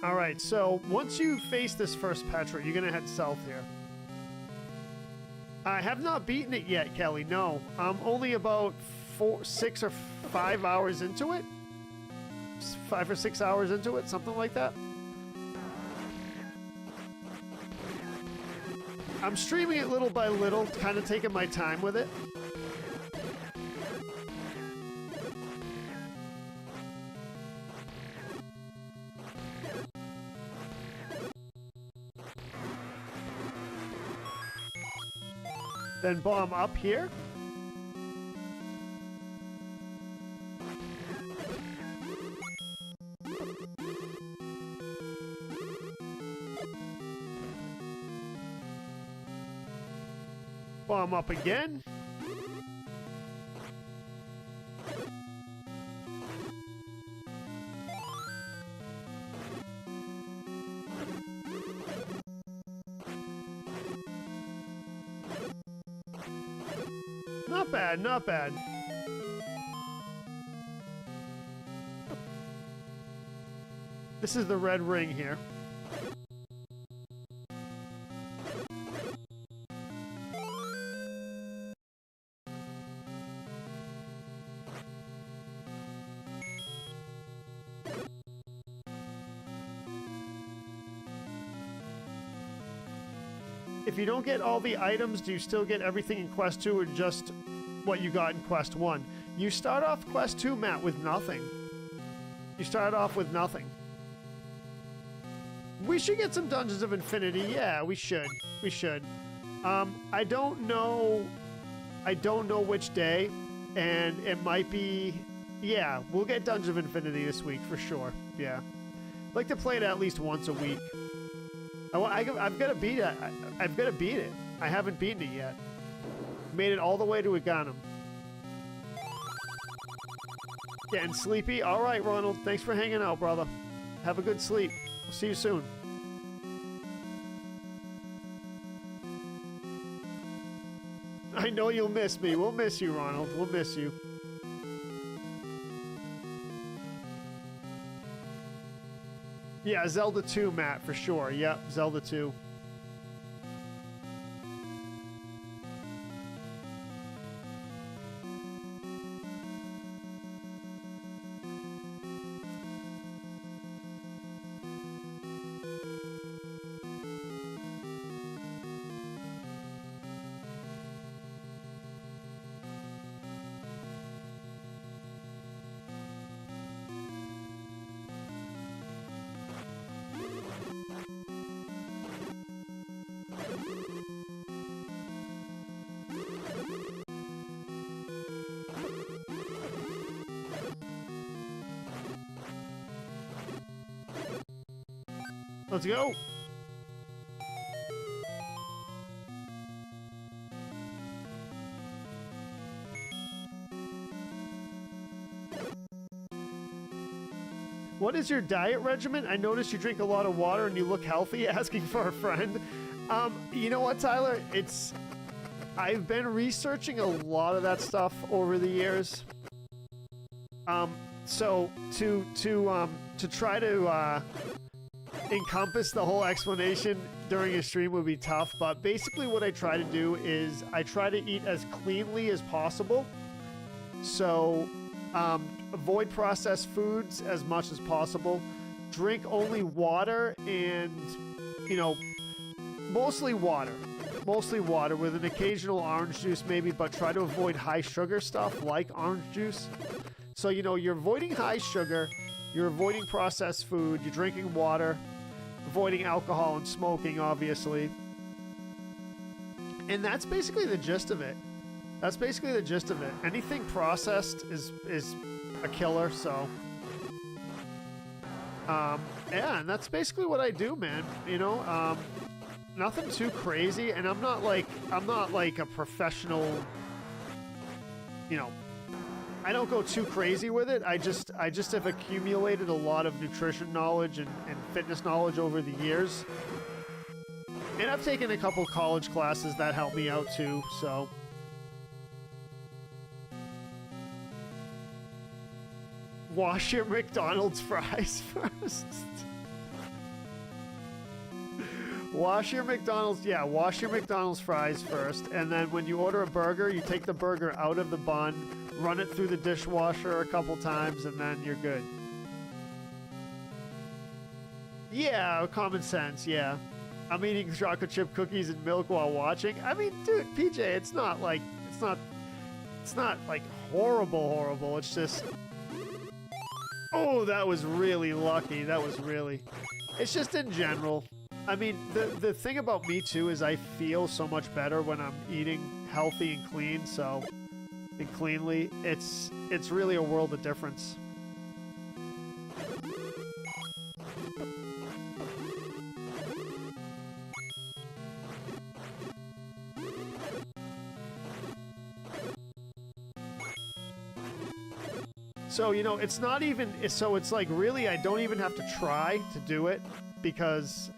All right, so once you face this first Petra, you're gonna head south here. I have not beaten it yet, Kelly. No, I'm only about 6 or 5 hours into it. 5 or 6 hours into it, something like that. I'm streaming it little by little, kind of taking my time with it. Then bomb up here. Bomb up again. Not bad, not bad. This is the red ring here. If you don't get all the items, do you still get everything in Quest 2 or just what you got in Quest 1? You start off Quest 2, Matt, with nothing. You start off with nothing. We should get some Dungeons of Infinity. Yeah, we should. We should. I don't know which day, and it might be... Yeah, we'll get Dungeons of Infinity this week for sure. Yeah. I'd like to play it at least once a week. I've got to beat it. I've got to beat it. I haven't beaten it yet. Made it all the way to Aghanim. Getting sleepy? All right, Ronald. Thanks for hanging out, brother. Have a good sleep. See you soon. I know you'll miss me. We'll miss you, Ronald. We'll miss you. Yeah, Zelda 2, Matt, for sure. Yep, Zelda 2. Let's go. What is your diet regimen? I noticed you drink a lot of water and you look healthy. Asking for a friend. You know what, Tyler? I've been researching a lot of that stuff over the years. So to try to encompass the whole explanation during a stream would be tough, but basically what I try to do is I try to eat as cleanly as possible. So avoid processed foods as much as possible. Drink only water and, you know, mostly water with an occasional orange juice maybe, but try to avoid high sugar stuff like orange juice. So, you know, you're avoiding high sugar, you're avoiding processed food, you're drinking water, avoiding alcohol and smoking, obviously. And that's basically the gist of it. That's basically the gist of it. Anything processed is a killer, so... yeah, and that's basically what I do, man. You know, nothing too crazy, and I'm not like a professional, you know, I don't go too crazy with it. I just have accumulated a lot of nutrition knowledge and fitness knowledge over the years. And I've taken a couple college classes that help me out too, so. Wash your McDonald's fries first. Wash your McDonald's, yeah, wash your McDonald's fries first, and then when you order a burger, you take the burger out of the bun, run it through the dishwasher a couple times, and then you're good. Yeah, common sense, yeah. I'm eating chocolate chip cookies and milk while watching. I mean, dude, PJ, it's not like horrible. It's just, oh, that was really lucky. That was really, it's just in general. I mean, the thing about me too is I feel so much better when I'm eating healthy and clean, and cleanly. It's really a world of difference. So, you know, it's not even, so it's like really I don't even have to try to do it because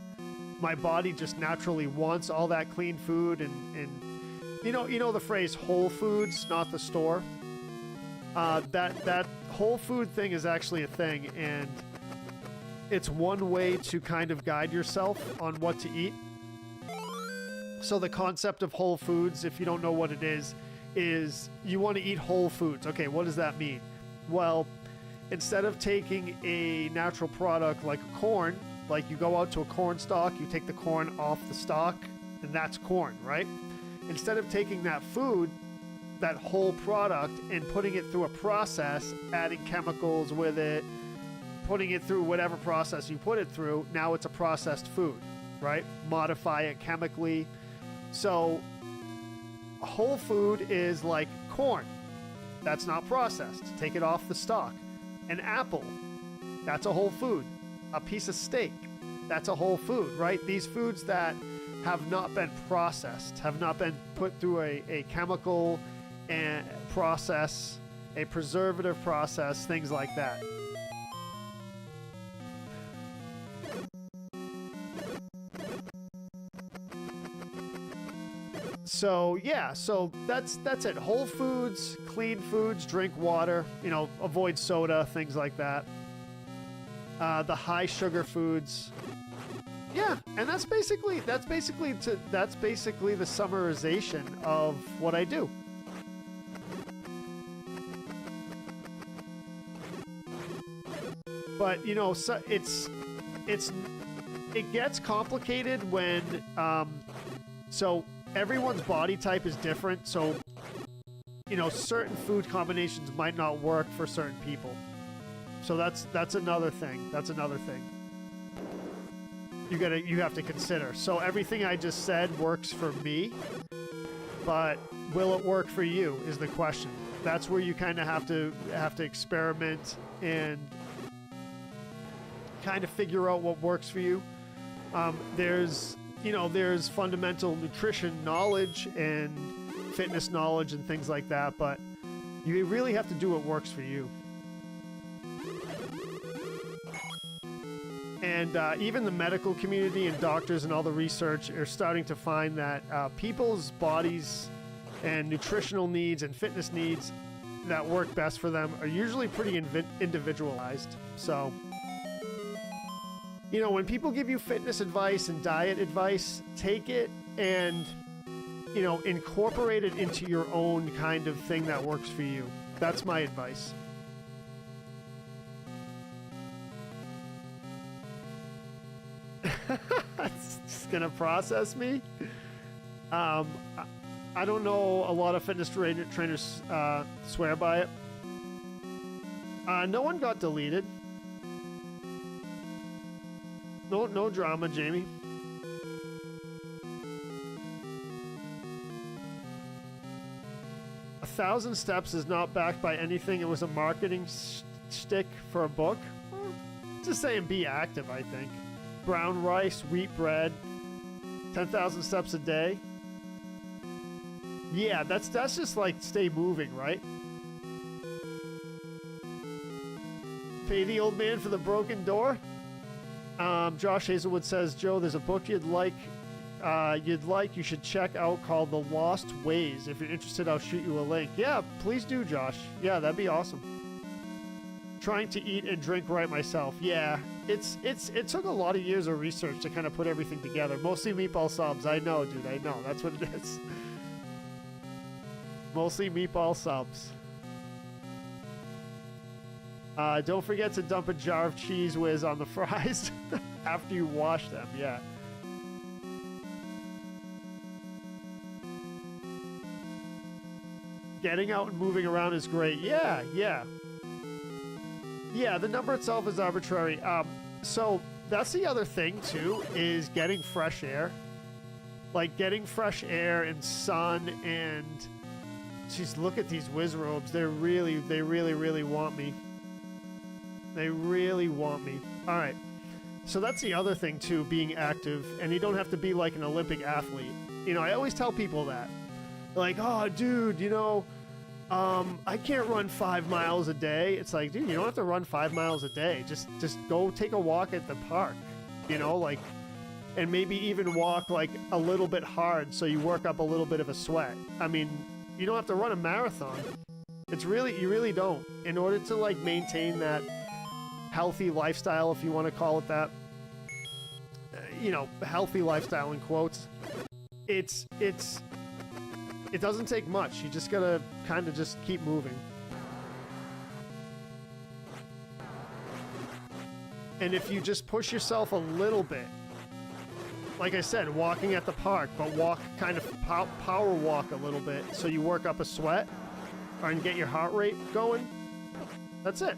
my body just naturally wants all that clean food and you know the phrase Whole Foods, not the store. That Whole Food thing is actually a thing, and it's one way to kind of guide yourself on what to eat. So the concept of Whole Foods, if you don't know what it is you want to eat whole foods. Okay, what does that mean? Well, instead of taking a natural product like corn, like you go out to a corn stalk, you take the corn off the stalk, and that's corn, right? Instead of taking that food, that whole product, and putting it through a process, adding chemicals with it, putting it through whatever process you put it through, now it's a processed food, right? Modify it chemically. So whole food is like corn. That's not processed. Take it off the stalk. An apple, that's a whole food. A piece of steak, that's a whole food, right? These foods that have not been processed, have not been put through a chemical and process, a preservative process, things like that. So yeah, so that's it. Whole foods, clean foods, drink water, you know, avoid soda, things like that. The high sugar foods. Yeah, and that's basically the summarization of what I do. But you know, so it gets complicated when so everyone's body type is different, so you know, certain food combinations might not work for certain people. So that's another thing. That's another thing. You have to consider. So everything I just said works for me, but will it work for you is the question. That's where you kind of have to experiment and kind of figure out what works for you. There's fundamental nutrition knowledge and fitness knowledge and things like that, but you really have to do what works for you. And even the medical community and doctors and all the research are starting to find that people's bodies and nutritional needs and fitness needs that work best for them are usually pretty individualized. So, you know, when people give you fitness advice and diet advice, take it and, you know, incorporate it into your own kind of thing that works for you. That's my advice. It's gonna process me. I don't know a lot of fitness trainers swear by it. No one got deleted. No drama, Jamie. A 1,000 Steps is not backed by anything. It was a marketing shtick for a book. Just saying, be active, I think. Brown rice, wheat bread, 10,000 steps a day. Yeah, that's just like stay moving, right? Pay the old man for the broken door. Josh Hazelwood says, Joe, there's a book you should check out called The Lost Ways. If you're interested, I'll shoot you a link. Yeah, please do, Josh. Yeah, that'd be awesome. Trying to eat and drink right myself. Yeah, it took a lot of years of research to kind of put everything together. Mostly meatball subs. I know, dude. I know. That's what it is. Mostly meatball subs. Don't forget to dump a jar of Cheese Whiz on the fries after you wash them. Yeah. Getting out and moving around is great. Yeah, yeah. Yeah, the number itself is arbitrary. So that's the other thing, too, is getting fresh air. Like, getting fresh air and sun and... Jeez, look at these whiz robes. They really, really want me. They really want me. All right. So that's the other thing, too, being active. And you don't have to be like an Olympic athlete. You know, I always tell people that. Like, oh, dude, you know, I can't run 5 miles a day. It's like, dude, you don't have to run 5 miles a day. Just go take a walk at the park, you know, like, and maybe even walk like a little bit hard so you work up a little bit of a sweat. I mean, you don't have to run a marathon. It's really, you really don't. In order to like maintain that healthy lifestyle, if you want to call it that, you know, healthy lifestyle in quotes, it doesn't take much. You just gotta kind of just keep moving. And if you just push yourself a little bit, like I said, walking at the park, but walk kind of power walk a little bit so you work up a sweat and get your heart rate going, that's it.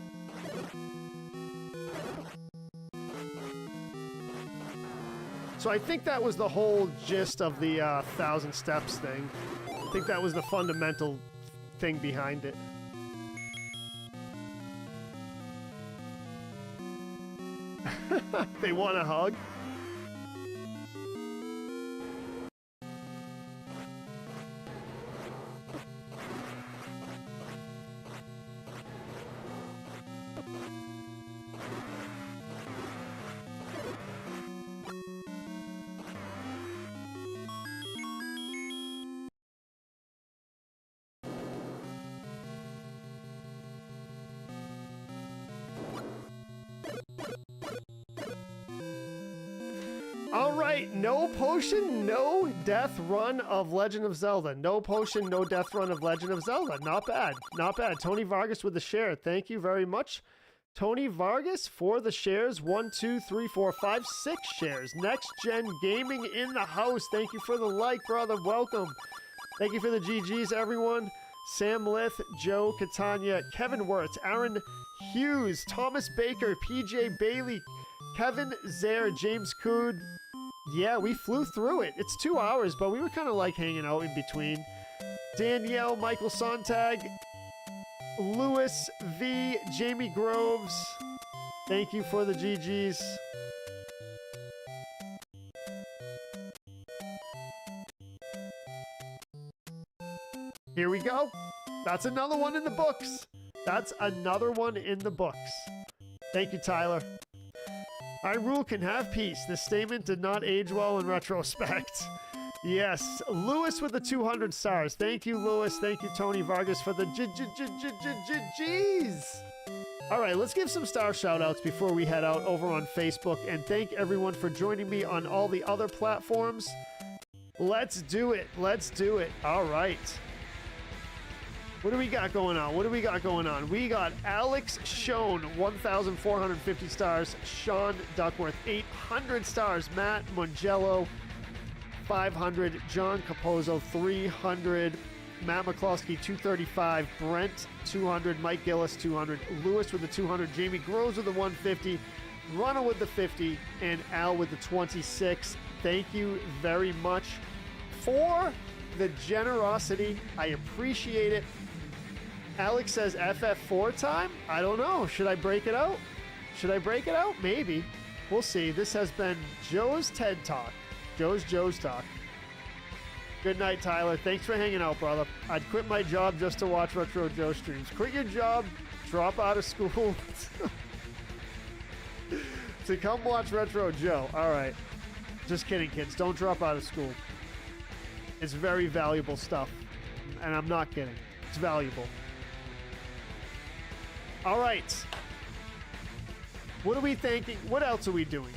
So I think that was the whole gist of the 1,000 steps thing. I think that was the fundamental thing behind it. They want a hug? No potion, no death run of Legend of Zelda. No potion, no death run of Legend of Zelda. Not bad. Not bad. Tony Vargas with the share. Thank you very much. Tony Vargas for the shares. 1, 2, 3, 4, 5, 6 shares. Next Gen Gaming in the house. Thank you for the like, brother. Welcome. Thank you for the GGs, everyone. Sam Lith, Joe Catania, Kevin Wirtz, Aaron Hughes, Thomas Baker, PJ Bailey, Kevin Zare, James Cood. Yeah, we flew through it. It's 2 hours, but we were kind of like hanging out in between. Danielle, Michael Sontag, Lewis V, Jamie Groves. Thank you for the GGs. Here we go. That's another one in the books. That's another one in the books. Thank you, Tyler. Hyrule can have peace. This statement did not age well in retrospect. Yes. Lewis with the 200 stars. Thank you, Lewis. Thank you, Tony Vargas, for the G's. All right, let's give some star shout-outs before we head out over on Facebook. And thank everyone for joining me on all the other platforms. Let's do it. Let's do it. All right. What do we got going on? What do we got going on? We got Alex Schoen, 1,450 stars. Sean Duckworth, 800 stars. Matt Mongello, 500. John Capozzo, 300. Matt McCloskey, 235. Brent, 200. Mike Gillis, 200. Lewis with the 200. Jamie Groves with the 150. Runner with the 50. And Al with the 26. Thank you very much for the generosity. I appreciate it. Alex says FF4 time? I don't know. Should I break it out? Should I break it out? Maybe. We'll see. This has been Joe's TED Talk. Joe's Talk. Good night, Tyler. Thanks for hanging out, brother. I'd quit my job just to watch Retro Joe streams. Quit your job, drop out of school to come watch Retro Joe. All right. Just kidding, kids. Don't drop out of school. It's very valuable stuff. And I'm not kidding. It's valuable. All right. What are we thanking? What else are we doing?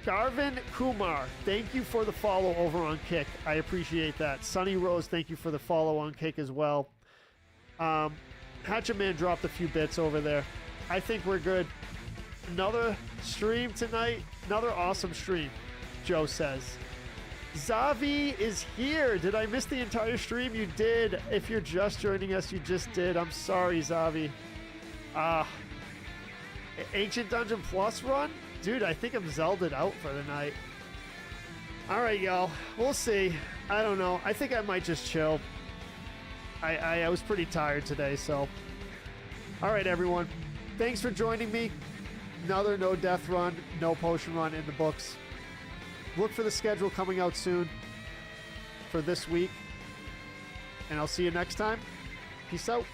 Garvin Kumar, thank you for the follow over on Kick. I appreciate that. Sunny Rose, thank you for the follow on Kick as well. Hatchetman dropped a few bits over there. I think we're good. Another stream tonight. Another awesome stream, Joe says. Zavi is here. Did I miss the entire stream? You did. If you're just joining us, you just did. I'm sorry, Zavi. Ancient Dungeon Plus run? Dude, I think I'm Zelda'd out for the night. All right, y'all. We'll see. I don't know. I think I might just chill. I was pretty tired today, so. All right, everyone. Thanks for joining me. Another no death run, no potion run in the books. Look for the schedule coming out soon for this week. And I'll see you next time. Peace out.